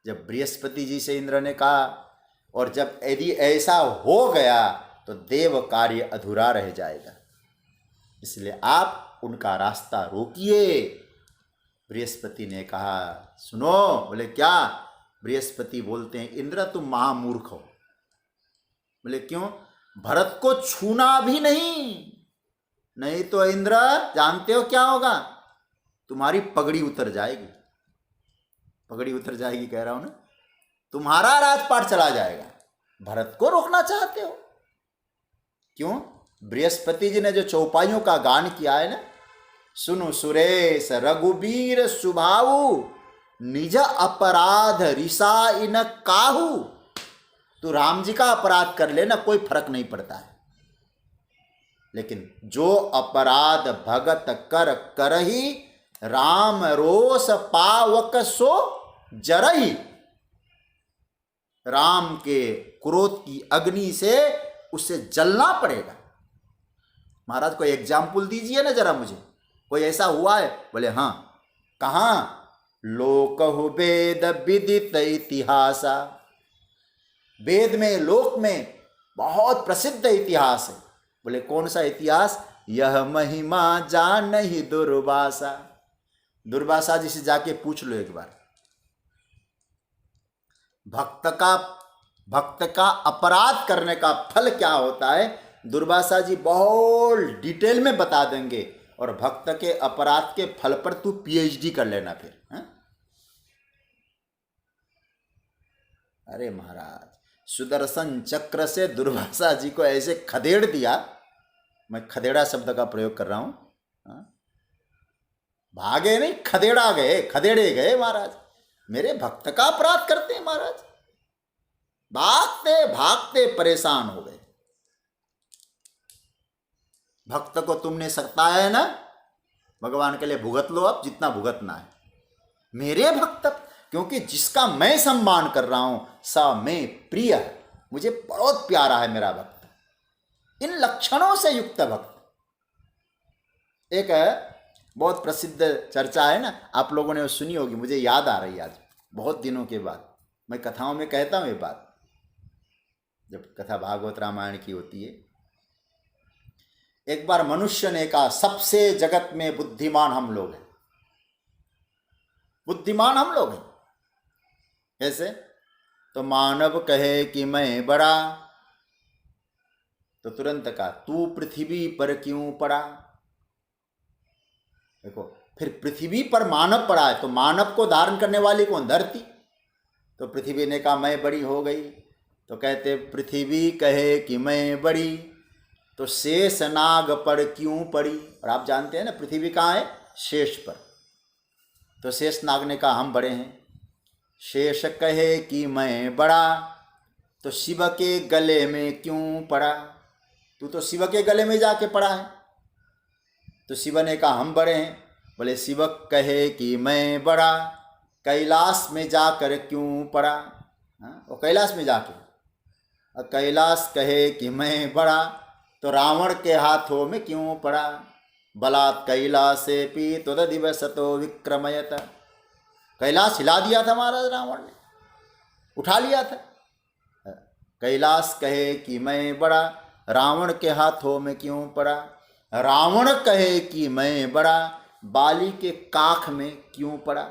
जब बृहस्पति जी से इंद्र ने कहा, और जब यदि ऐसा हो गया तो देव कार्य अधूरा रह जाएगा, इसलिए आप उनका रास्ता रोकिए। बृहस्पति ने कहा, सुनो। बोले क्या? बृहस्पति बोलते हैं, इंद्र तुम महामूर्ख हो। बोले क्यों? भरत को छूना भी नहीं तो इंद्र जानते हो क्या होगा? तुम्हारी पगड़ी उतर जाएगी। पगड़ी उतर जाएगी कह रहा हूं ना, तुम्हारा राजपाट चला जाएगा। भरत को रोकना चाहते हो? क्यों? बृहस्पति जी ने जो चौपाइयों का गान किया है ना, सुनु सुरेश रघुबीर सुभाऊ, निज अपराध रिसा इन काहू। तो राम जी का अपराध कर लेना, कोई फर्क नहीं पड़ता है, लेकिन जो अपराध भगत कर करही, राम रोष पावक सो जरही। राम के क्रोध की अग्नि से उसे जलना पड़ेगा। महाराज कोई एग्जाम्पल दीजिए ना जरा मुझे, कोई ऐसा हुआ है? बोले हाँ। कहाँ? लोकहु वेद विदित इतिहासा। वेद में, लोक में बहुत प्रसिद्ध इतिहास है। बोले कौन सा इतिहास? यह महिमा जानहि दुर्वासा। दुर्वासा जी से जाके पूछ लो एक बार। भक्त का अपराध करने का फल क्या होता है, दुर्वासा जी बहुत डिटेल में बता देंगे। और भक्त के अपराध के फल पर तू पीएचडी कर लेना फिर, है? अरे महाराज, सुदर्शन चक्र से दुर्वासा जी को ऐसे खदेड़ दिया, मैं खदेड़ा शब्द का प्रयोग कर रहा हूं, भागे नहीं, खदेड़ा गए, खदेड़े गए महाराज। मेरे भक्त का अपराध करते हैं महाराज। भागते भागते परेशान हो गए। भक्त को तुमने सताया है ना, भगवान के लिए भुगत लो, अब जितना भुगतना है। मेरे भक्त, क्योंकि जिसका मैं सम्मान कर रहा हूं सा मैं प्रिय है, मुझे बहुत प्यारा है मेरा भक्त। इन लक्षणों से युक्त भक्त। एक बहुत प्रसिद्ध चर्चा है ना, आप लोगों ने सुनी होगी, मुझे याद आ रही है आज, बहुत दिनों के बाद। मैं कथाओं में कहता हूं ये बात, जब कथा भागवत रामायण की होती है। एक बार मनुष्य ने कहा सबसे जगत में बुद्धिमान हम लोग हैं, बुद्धिमान हम लोग हैं। कैसे? तो मानव कहे कि मैं बड़ा, तो तुरंत कहा तू पृथ्वी पर क्यों पड़ा। देखो, फिर पृथ्वी पर मानव पड़ा है, तो मानव को धारण करने वाली कौन? धरती। तो पृथ्वी ने कहा मैं बड़ी हो गई। तो कहते पृथ्वी कहे कि मैं बड़ी, तो शेष नाग पर क्यों पड़ी। और आप जानते हैं ना पृथ्वी कहाँ है? शेष पर। तो शेष नाग ने कहा हम बड़े हैं। शेष कहे कि मैं बड़ा, तो शिव के गले में क्यों पड़ा। तू तो शिव के गले में जाके पड़ा है। तो शिव ने कहा हम बड़े हैं। बोले शिव कहे कि मैं बड़ा, कैलाश में जाकर क्यों पड़ा। वो कैलाश में जाके, और कैलाश कहे कि मैं बड़ा, तो रावण के हाथों में क्यों पड़ा। बलात् कैलाशे पी तदिवसतो विक्रमयत। कैलाश हिला दिया था महाराज रावण ने, उठा लिया था। कैलाश कहे कि मैं बड़ा, रावण के हाथों में क्यों पड़ा। रावण कहे कि मैं बड़ा, बाली के काख में क्यों पड़ा।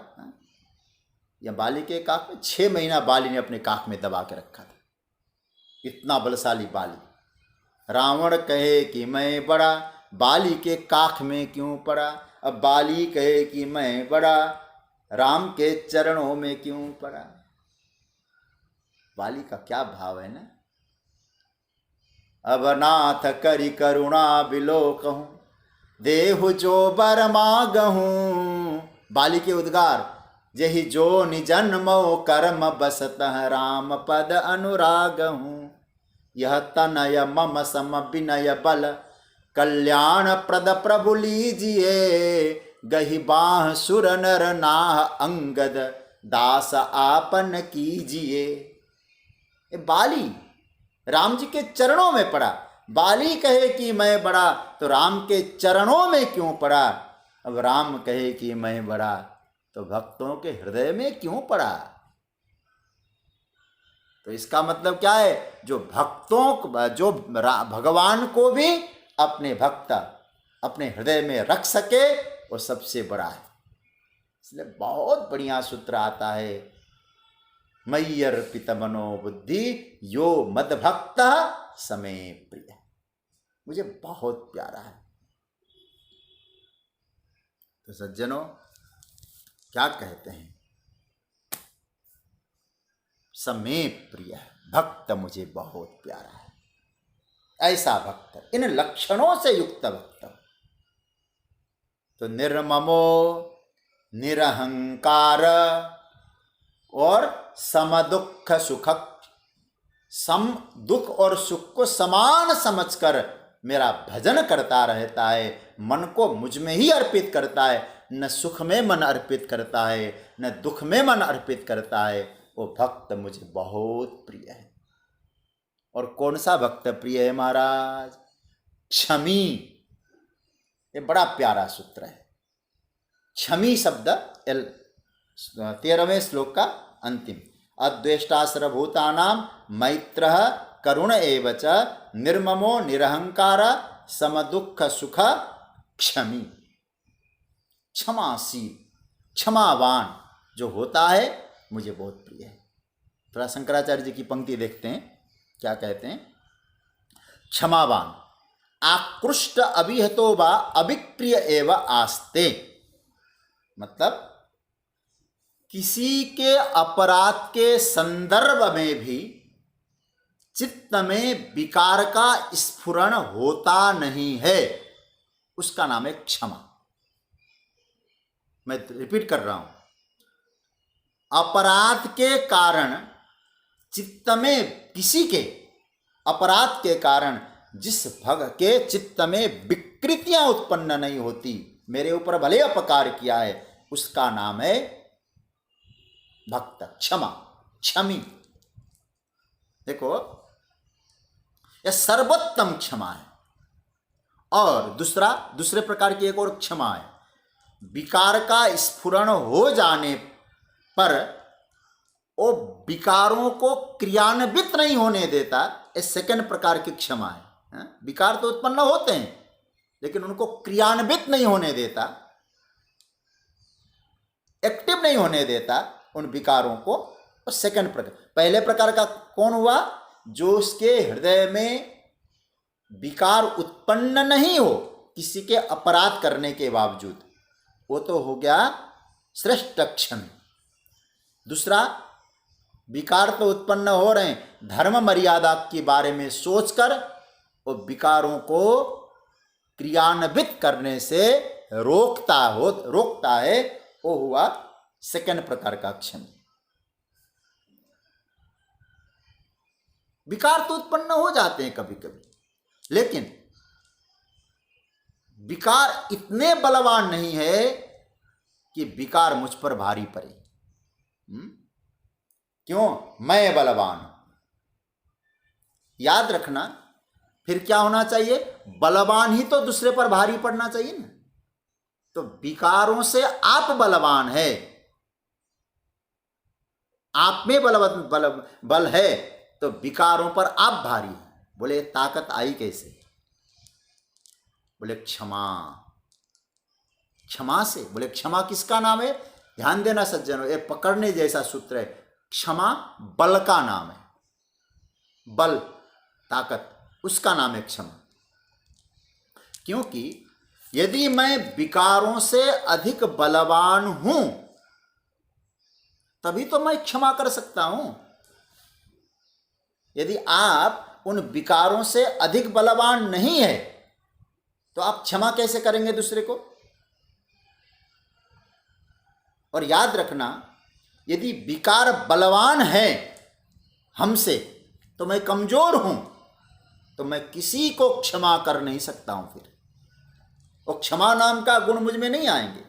या बाली के काख में 6 महीना बाली ने अपने काख में दबा के रखा था, इतना बलशाली बाली। रावण कहे कि मैं बड़ा, बाली के काख में क्यों पड़ा। अब बाली कहे कि मैं बड़ा, राम के चरणों में क्यों पड़ा। बाली का क्या भाव है ना। अब नाथ करि करुणा बिलोकहूँ, देहु जो बर मागहूँ। बाली के उद्गार, जहि जो निजन्मो कर्म बसतः राम पद अनुराग हूँ। यह तनय मम सम विनय बल, कल्याण प्रद प्रभु लीजिए। गहि बाह सुर नर नाह अंगद, दास आपन कीजिए। बाली राम जी के चरणों में पड़ा। बाली कहे कि मैं बड़ा, तो राम के चरणों में क्यों पड़ा। अब राम कहे कि मैं बड़ा, तो भक्तों के हृदय में क्यों पड़ा। तो इसका मतलब क्या है, जो भक्तों, जो भगवान को भी अपने भक्त अपने हृदय में रख सके, वो सबसे बड़ा है। इसलिए बहुत बढ़िया सूत्र आता है, मयि अर्पित मनो बुद्धि यो मद भक्त समे प्रिय। मुझे बहुत प्यारा है। तो सज्जनों, क्या कहते हैं, समे प्रिय, भक्त मुझे बहुत प्यारा है। ऐसा भक्त, इन लक्षणों से युक्त भक्त। तो निर्ममो, निरहंकार और सम दुख सुख, सम दुख और सुख को समान समझकर मेरा भजन करता रहता है, मन को मुझ में ही अर्पित करता है, न सुख में मन अर्पित करता है न दुख में मन अर्पित करता है, वो भक्त मुझे बहुत प्रिय है। और कौन सा भक्त प्रिय है महाराज? क्षमी। ये बड़ा प्यारा सूत्र है। क्षमी शब्द 13वें श्लोक का अंतिम। अद्वेष्टा सर्वभूतानां मैत्रः करुण एव च निर्ममो निरहंकार समदुःख सुख क्षमी। क्षमाशील, क्षमावान जो होता है मुझे बहुत प्रिय है। थोड़ा शंकराचार्य जी की पंक्ति देखते हैं, क्या कहते हैं? क्षमावान आकृष्ट अभिहतो वा अभिप्रिय एव आस्ते। मतलब किसी के अपराध के संदर्भ में भी चित्त में विकार का स्फुरण होता नहीं है, उसका नाम है क्षमा। मैं रिपीट कर रहा हूं, अपराध के कारण चित्त में, किसी के अपराध के कारण जिस भक्त के चित्त में विकृतियां उत्पन्न नहीं होती, मेरे ऊपर भले अपकार किया है, उसका नाम है भक्त, क्षमा, क्षमी। देखो, यह सर्वोत्तम क्षमा है। और दूसरे प्रकार की एक और क्षमा है, विकार का स्फुरण हो जाने पर वो विकारों को क्रियान्वित नहीं होने देता, ये सेकंड प्रकार की क्षमा है। विकार तो उत्पन्न होते हैं लेकिन उनको क्रियान्वित नहीं होने देता, एक्टिव नहीं होने देता उन विकारों को। और सेकंड प्रकार, पहले प्रकार का कौन हुआ? जो उसके हृदय में विकार उत्पन्न नहीं हो किसी के अपराध करने के बावजूद, वो तो हो गया श्रेष्ठ क्षमी। दूसरा, विकार तो उत्पन्न हो रहे हैं, धर्म मर्यादा के बारे में सोचकर वो विकारों को क्रियान्वित करने से रोकता है, वो हुआ सेकंड प्रकार का क्षमी। विकार तो उत्पन्न हो जाते हैं कभी कभी, लेकिन विकार इतने बलवान नहीं है कि विकार मुझ पर भारी पड़े। क्यों? मैं बलवान हूं। याद रखना, फिर क्या होना चाहिए? बलवान ही तो दूसरे पर भारी पड़ना चाहिए ना। तो विकारों से आप बलवान है, आप में बल है, तो विकारों पर आप भारी हैं। बोले ताकत आई कैसे? बोले क्षमा, क्षमा से। बोले क्षमा किसका नाम है? ध्यान देना सज्जनों, ये पकड़ने जैसा सूत्र है। क्षमा बल का नाम है, बल, ताकत, उसका नाम है क्षमा। क्योंकि यदि मैं विकारों से अधिक बलवान हूं तभी तो मैं क्षमा कर सकता हूं। यदि आप उन विकारों से अधिक बलवान नहीं है तो आप क्षमा कैसे करेंगे दूसरे को? और याद रखना, यदि विकार बलवान है हमसे तो मैं कमजोर हूं, तो मैं किसी को क्षमा कर नहीं सकता हूं। फिर वो क्षमा नाम का गुण मुझ में नहीं आएंगे।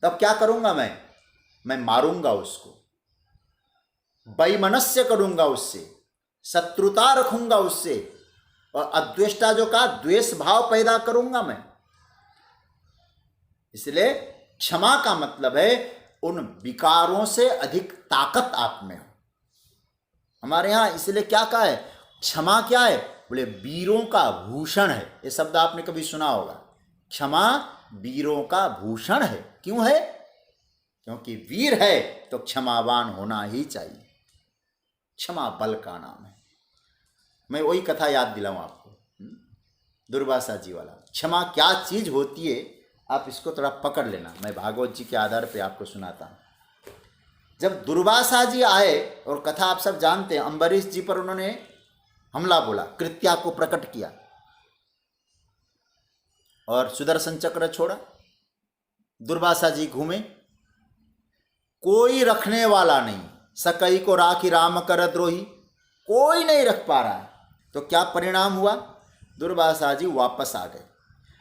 तब क्या करूंगा? मैं मारूंगा उसको, वैमनस्य करूंगा उससे, शत्रुता रखूंगा उससे, और अद्वेष्टा जो का द्वेष भाव पैदा करूंगा मैं। इसलिए क्षमा का मतलब है उन विकारों से अधिक ताकत आप में हो। हमारे यहां इसलिए क्या कहा है? क्षमा क्या है? बोले वीरों का भूषण है। ये शब्द आपने कभी सुना होगा। क्षमा वीरों का भूषण है। क्यों है? क्योंकि वीर है तो क्षमावान होना ही चाहिए। क्षमा बल का नाम है। मैं वही कथा याद दिलाऊं आपको, दुर्वासा जी वाला। क्षमा क्या चीज होती है, आप इसको थोड़ा पकड़ लेना। मैं भागवत जी के आधार पे आपको सुनाता हूं। जब दुर्वासा जी आए, और कथा आप सब जानते हैं, अम्बरीश जी पर उन्होंने हमला बोला, कृत्या को प्रकट किया और सुदर्शन चक्र छोड़ा। दुर्वासा जी घूमे, कोई रखने वाला नहीं। सकई को राखी राम कर द्रोही, कोई नहीं रख पा रहा है। तो क्या परिणाम हुआ? दुर्वासा जी वापस आ गए।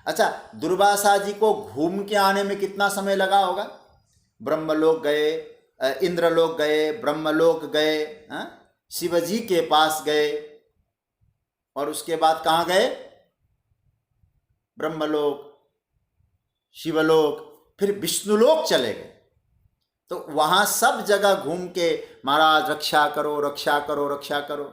अच्छा, दुर्वासा जी को घूम के आने में कितना समय लगा होगा? ब्रह्मलोक गए, इंद्रलोक गए, ब्रह्मलोक गए, शिवजी के पास गए, और उसके बाद कहाँ गए? ब्रह्मलोक, शिवलोक, फिर विष्णुलोक चले गए। तो वहाँ सब जगह घूम के महाराज रक्षा करो, रक्षा करो, रक्षा करो,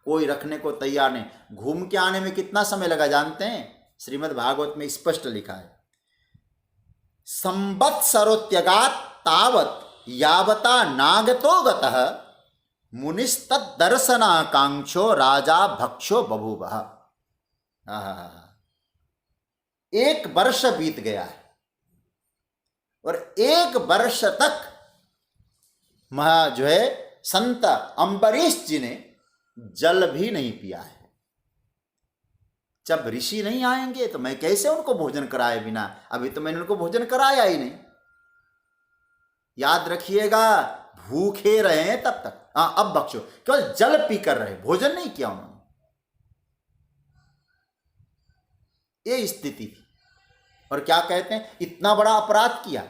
कोई रखने को तैयार नहीं। घूम के आने में कितना समय लगा जानते हैं? श्रीमद् भागवत में स्पष्ट लिखा है, संवत्सरोत्यगात् तावत् यावता नागतो गतः मुनिस्तद दर्शनाकांक्षो राजा भक्षो बभूवः। 1 वर्ष बीत गया है और 1 वर्ष तक जो है संत अम्बरीश जी ने जल भी नहीं पिया है। जब ऋषि नहीं आएंगे तो मैं कैसे उनको भोजन कराए बिना? अभी तो मैंने उनको भोजन कराया ही नहीं। याद रखिएगा, भूखे रहे तब तक, अब बख्शो, केवल जल पी कर रहे, भोजन नहीं किया उन्होंने। ये स्थिति थी। और क्या कहते हैं, इतना बड़ा अपराध किया,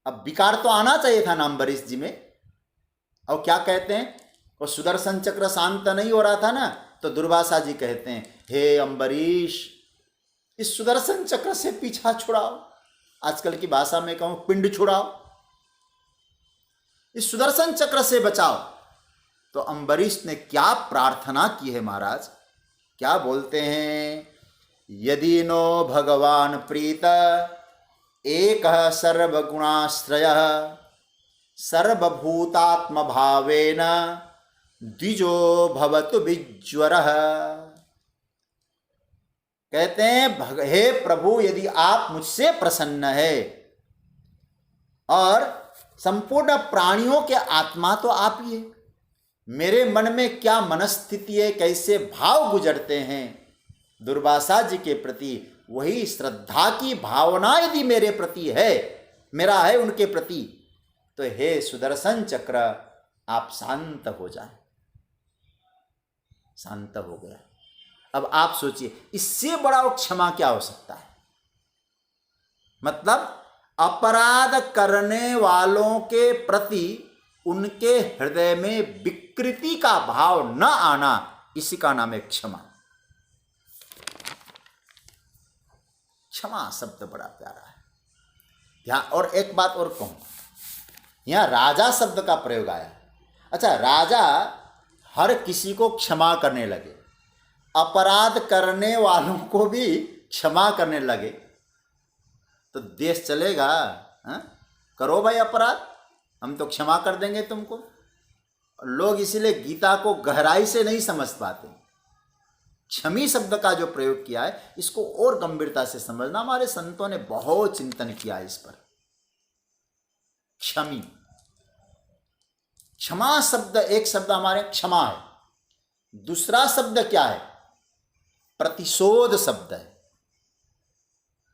अब विकार तो आना चाहिए था ना अम्बरीश जी में। और क्या कहते हैं, वो सुदर्शन चक्र शांत नहीं हो रहा था ना, तो दुर्वासा जी कहते हैं, हे अम्बरीश, इस सुदर्शन चक्र से पीछा छुड़ाओ, आजकल की भाषा में कहूं पिंड छुड़ाओ, इस सुदर्शन चक्र से बचाओ। तो अम्बरीश ने क्या प्रार्थना की है महाराज, क्या बोलते हैं, यदि नो भगवान प्रीत एक सर्वगुणाश्रय सर्वभूतात्म भावेन द्विजो भवतु विज्वरः। कहते हैं, हे प्रभु, यदि आप मुझसे प्रसन्न है, और संपूर्ण प्राणियों के आत्मा तो आप ही है, मेरे मन में क्या मनस्थिति है, कैसे भाव गुजरते हैं दुर्वासा जी के प्रति, वही श्रद्धा की भावना यदि मेरे प्रति है, मेरा है उनके प्रति, तो हे सुदर्शन चक्र, आप शांत हो जाए। शांत हो गया। अब आप सोचिए, इससे बड़ा क्षमा क्या हो सकता है? मतलब अपराध करने वालों के प्रति उनके हृदय में विकृति का भाव न आना, इसी का नाम है क्षमा। क्षमा शब्द बड़ा प्यारा है। यहां और एक बात और कहूं, यहां राजा शब्द का प्रयोग आया। अच्छा, राजा हर किसी को क्षमा करने लगे, अपराध करने वालों को भी क्षमा करने लगे, तो देश चलेगा? करो भाई अपराध, हम तो क्षमा कर देंगे तुमको। लोग इसीलिए गीता को गहराई से नहीं समझ पाते। क्षमी शब्द का जो प्रयोग किया है, इसको और गंभीरता से समझना। हमारे संतों ने बहुत चिंतन किया इस पर। क्षमी, क्षमा शब्द, एक शब्द हमारे क्षमा है, दूसरा शब्द क्या है? प्रतिशोध शब्द है।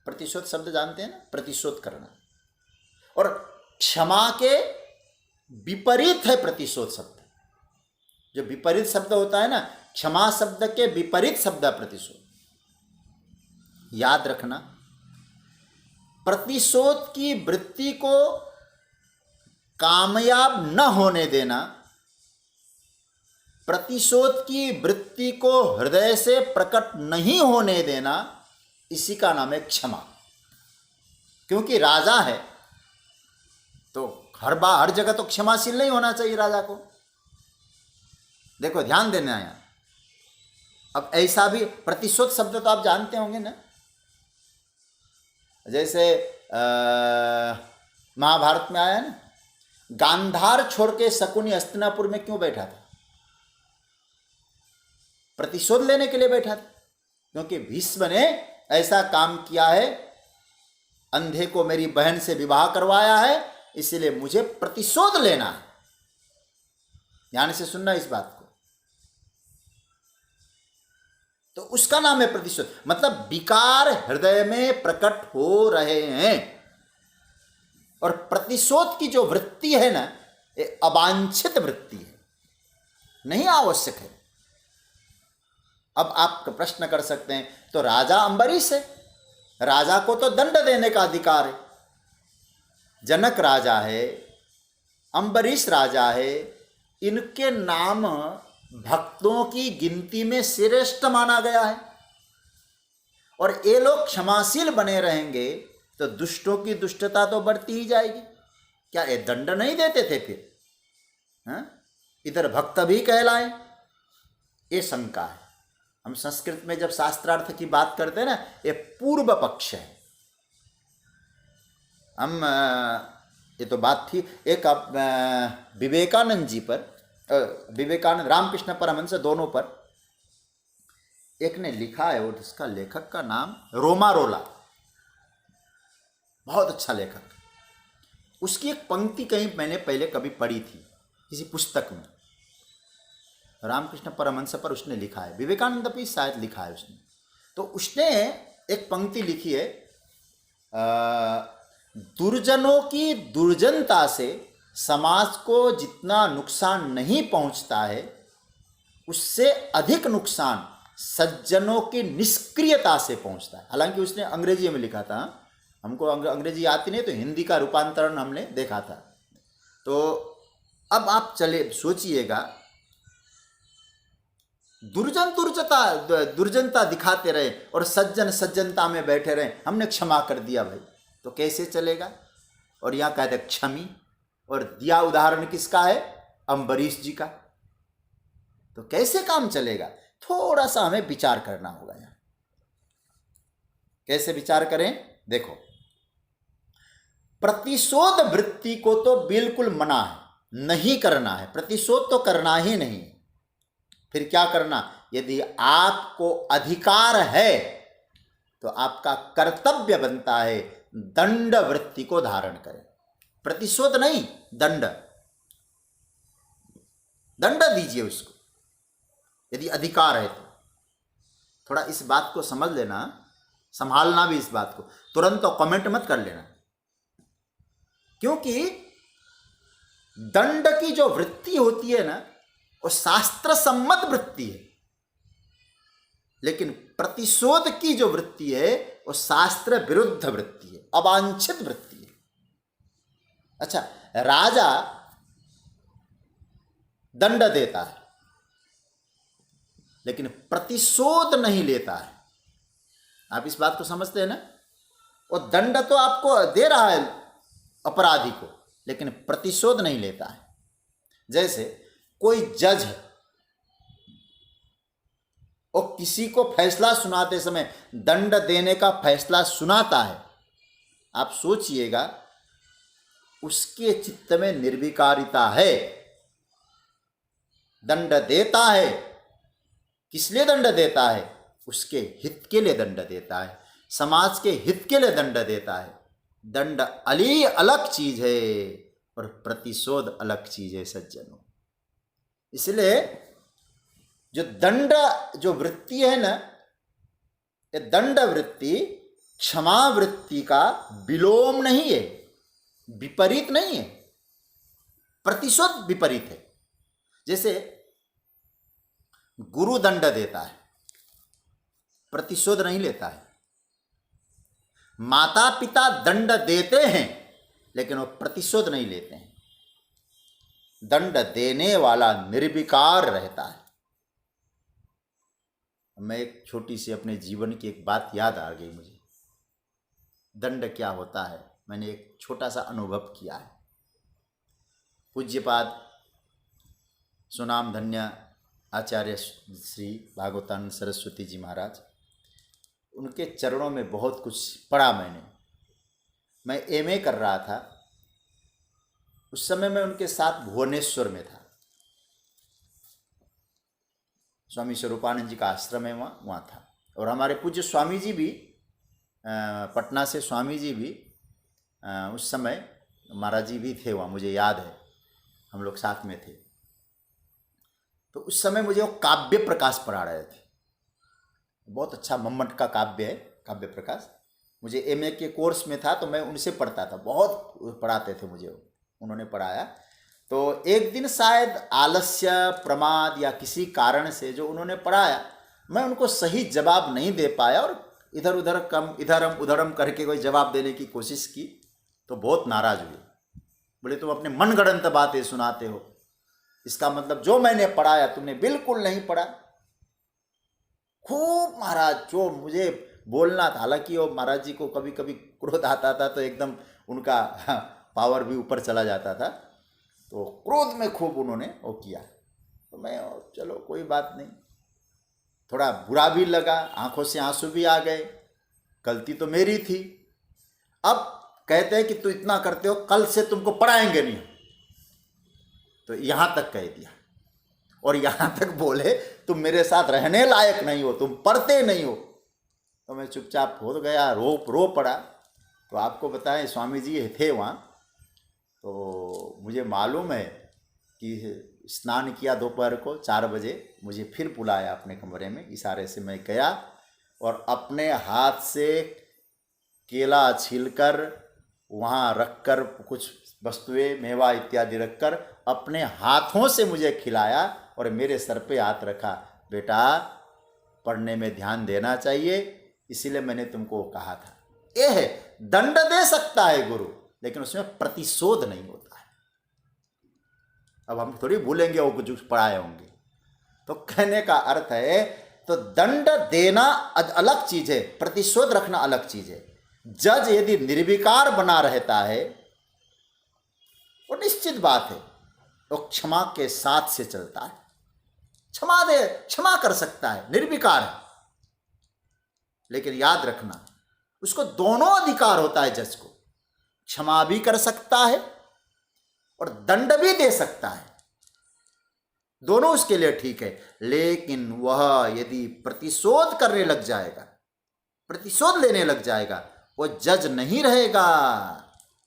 प्रतिशोध शब्द जानते हैं ना, प्रतिशोध करना। और क्षमा के विपरीत है प्रतिशोध शब्द। जो विपरीत शब्द होता है ना, क्षमा शब्द के विपरीत शब्द है प्रतिशोध। याद रखना, प्रतिशोध की वृत्ति को कामयाब न होने देना, प्रतिशोध की वृत्ति को हृदय से प्रकट नहीं होने देना, इसी का नाम है क्षमा। क्योंकि राजा है तो हर जगह तो क्षमाशील नहीं होना चाहिए राजा को। देखो, ध्यान देना है। अब ऐसा भी प्रतिशोध शब्द तो आप जानते होंगे ना, जैसे महाभारत में आया ना, गांधार छोड़ के शकुनी हस्तिनापुर में क्यों बैठा था? प्रतिशोध लेने के लिए बैठा था, क्योंकि भीष्म ने ऐसा काम किया है, अंधे को मेरी बहन से विवाह करवाया है, इसलिए मुझे प्रतिशोध लेना है। ध्यान से सुनना इस बात को। तो उसका नाम है प्रतिशोध। मतलब विकार हृदय में प्रकट हो रहे हैं, और प्रतिशोध की जो वृत्ति है ना, ये अवांछित वृत्ति है, नहीं आवश्यक है। अब आप प्रश्न कर सकते हैं, तो राजा अम्बरीश है, राजा को तो दंड देने का अधिकार है। जनक राजा है, अम्बरीश राजा है, इनके नाम भक्तों की गिनती में श्रेष्ठ माना गया है। और ये लोग क्षमाशील बने रहेंगे तो दुष्टों की दुष्टता तो बढ़ती ही जाएगी। क्या ये दंड नहीं देते थे फिर? इधर भक्त भी कहलाए, ये शंका है। हम संस्कृत में जब शास्त्रार्थ की बात करते हैं ना, ये पूर्व पक्ष है। हम ये तो बात थी एक विवेकानंद जी पर, विवेकानंद रामकृष्ण परमहंस दोनों पर एक ने लिखा है, और उसका लेखक का नाम रोमारोला, बहुत अच्छा लेखक। उसकी एक पंक्ति कहीं मैंने पहले कभी पढ़ी थी किसी पुस्तक में, रामकृष्ण परमहंस पर उसने लिखा है, विवेकानंद भी शायद लिखा है उसने। तो उसने एक पंक्ति लिखी है, दुर्जनों की दुर्जनता से समाज को जितना नुकसान नहीं पहुंचता है, उससे अधिक नुकसान सज्जनों की निष्क्रियता से पहुंचता है। हालांकि उसने अंग्रेजी में लिखा था, हमको अंग्रेजी आती नहीं तो हिंदी का रूपांतरण हमने देखा था। तो अब आप चले सोचिएगा, दुर्जनता दिखाते रहे और सज्जन सज्जनता में बैठे रहे, हमने क्षमा कर दिया भाई, तो कैसे चलेगा? और यहाँ कहते क्षमी, और दिया उदाहरण किसका है? अम्बरीश जी का। तो कैसे काम चलेगा? थोड़ा सा हमें विचार करना होगा यहाँ। कैसे विचार करें? देखो, प्रतिशोध वृत्ति को तो बिल्कुल मना है, नहीं करना है, प्रतिशोध तो करना ही नहीं। फिर क्या करना? यदि आपको अधिकार है तो आपका कर्तव्य बनता है दंड वृत्ति को धारण करें। प्रतिशोध नहीं, दंड दीजिए उसको, यदि अधिकार है तो। थोड़ा इस बात को समझ लेना, संभालना भी इस बात को। तुरंत तो कमेंट मत कर लेना, क्योंकि दंड की जो वृत्ति होती है ना, वो शास्त्र सम्मत वृत्ति है, लेकिन प्रतिशोध की जो वृत्ति है वो शास्त्र विरुद्ध वृत्ति है, अवांछित वृत्ति है। अच्छा, राजा दंड देता है लेकिन प्रतिशोध नहीं लेता है। आप इस बात को समझते हैं ना? वो दंड तो आपको दे रहा है अपराधी को, लेकिन प्रतिशोध नहीं लेता है। जैसे कोई जज है, वो किसी को फैसला सुनाते समय दंड देने का फैसला सुनाता है, आप सोचिएगा उसके चित्त में निर्विकारिता है। दंड देता है, किस लिए दंड देता है? उसके हित के लिए दंड देता है, समाज के हित के लिए दंड देता है। दंड अलग चीज है और प्रतिशोध अलग चीज है सज्जनों। इसलिए जो दंड जो वृत्ति है ना, ये दंड वृत्ति क्षमा वृत्ति का विलोम नहीं है, विपरीत नहीं है, प्रतिशोध विपरीत है। जैसे गुरु दंड देता है, प्रतिशोध नहीं लेता है। माता पिता दंड देते हैं लेकिन वो प्रतिशोध नहीं लेते हैं। दंड देने वाला निर्विकार रहता है। मैं एक छोटी सी अपने जीवन की एक बात याद आ गई मुझे। दंड क्या होता है, मैंने एक छोटा सा अनुभव किया है। पूज्यपाद सुनाम धन्य आचार्य श्री भागवतानंद सरस्वती जी महाराज, उनके चरणों में बहुत कुछ पढ़ा मैंने। मैं एमए कर रहा था, उस समय मैं उनके साथ भुवनेश्वर में था। स्वामी स्वरूपानंद जी का आश्रम है, वहाँ था। और हमारे पूज्य स्वामी जी भी, पटना से स्वामी जी भी उस समय, महाराज जी भी थे वहाँ, मुझे याद है, हम लोग साथ में थे। तो उस समय मुझे वो काव्य प्रकाश पढ़ा रहे थे। बहुत अच्छा मम्मट का काव्य है, काव्य प्रकाश। मुझे एमए के कोर्स में था तो मैं उनसे पढ़ता था, बहुत पढ़ाते थे मुझे, उन्होंने पढ़ाया। तो एक दिन शायद आलस्य, प्रमाद या किसी कारण से जो उन्होंने पढ़ाया, मैं उनको सही जवाब नहीं दे पाया और इधर उधरम करके कोई जवाब देने की कोशिश की तो बहुत नाराज हुए। बोले तुम अपने मनगढ़ंत बातें सुनाते हो, इसका मतलब जो मैंने पढ़ाया तुमने बिल्कुल नहीं पढ़ा। खूब महाराज जो मुझे बोलना था, हालांकि वो महाराज जी को कभी कभी क्रोध आता था तो एकदम उनका पावर भी ऊपर चला जाता था, तो क्रोध में खूब उन्होंने वो किया। तो मैं चलो कोई बात नहीं, थोड़ा बुरा भी लगा, आंखों से आंसू भी आ गए, गलती तो मेरी थी। अब कहते हैं कि तू इतना करते हो, कल से तुमको पढ़ाएंगे नहीं। तो यहाँ तक कह दिया, और यहाँ तक बोले तुम मेरे साथ रहने लायक नहीं हो, तुम पढ़ते नहीं हो। तो मैं चुपचाप हो गया, रो पड़ा। तो आपको बताएं स्वामी जी थे वहाँ, तो मुझे मालूम है कि स्नान किया दोपहर को 4 बजे, मुझे फिर बुलाया अपने कमरे में, इशारे से मैं गया और अपने हाथ से केला छीलकर वहाँ रखकर कुछ वस्तुएं मेवा इत्यादि रखकर अपने हाथों से मुझे खिलाया और मेरे सर पे हाथ रखा, बेटा पढ़ने में ध्यान देना चाहिए, इसीलिए मैंने तुमको कहा था। यह है, दंड दे सकता है गुरु, लेकिन उसमें प्रतिशोध नहीं होता है। अब हम थोड़ी भूलेंगे वो कुछ पढ़ाए होंगे। तो कहने का अर्थ है, तो दंड देना अलग चीज है, प्रतिशोध रखना अलग चीज है। जज यदि निर्विकार बना रहता है, वो निश्चित बात है वो क्षमा के साथ से चलता है, क्षमा कर सकता है, निर्विकार है। लेकिन याद रखना, उसको दोनों अधिकार होता है जज को, क्षमा भी कर सकता है और दंड भी दे सकता है, दोनों उसके लिए ठीक है। लेकिन वह यदि प्रतिशोध करने लग जाएगा, प्रतिशोध लेने लग जाएगा, वो जज नहीं रहेगा,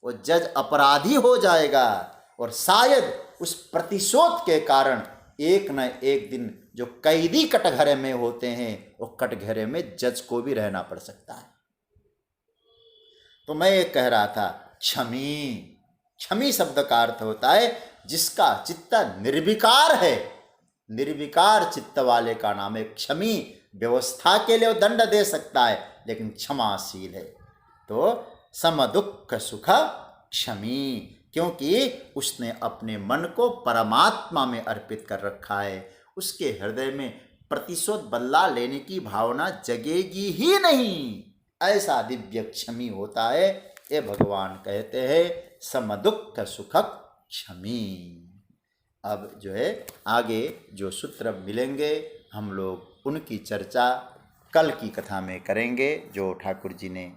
वो जज अपराधी हो जाएगा। और शायद उस प्रतिशोध के कारण एक न एक दिन जो कैदी कटघरे में होते हैं, वो कटघरे में जज को भी रहना पड़ सकता है। तो मैं ये कह रहा था, क्षमी शब्द का अर्थ होता है जिसका चित्त निर्विकार है, निर्विकार चित्त वाले का नाम है क्षमी। व्यवस्था के लिए वो दंड दे सकता है, लेकिन क्षमाशील है। तो सम दुख सुख क्षमी, क्योंकि उसने अपने मन को परमात्मा में अर्पित कर रखा है, उसके हृदय में प्रतिशोध बदला लेने की भावना जगेगी ही नहीं। ऐसा दिव्य क्षमी होता है, ये भगवान कहते हैं सम दुख सुख क्षमी। अब जो है आगे जो सूत्र मिलेंगे, हम लोग उनकी चर्चा कल की कथा में करेंगे, जो ठाकुर जी ने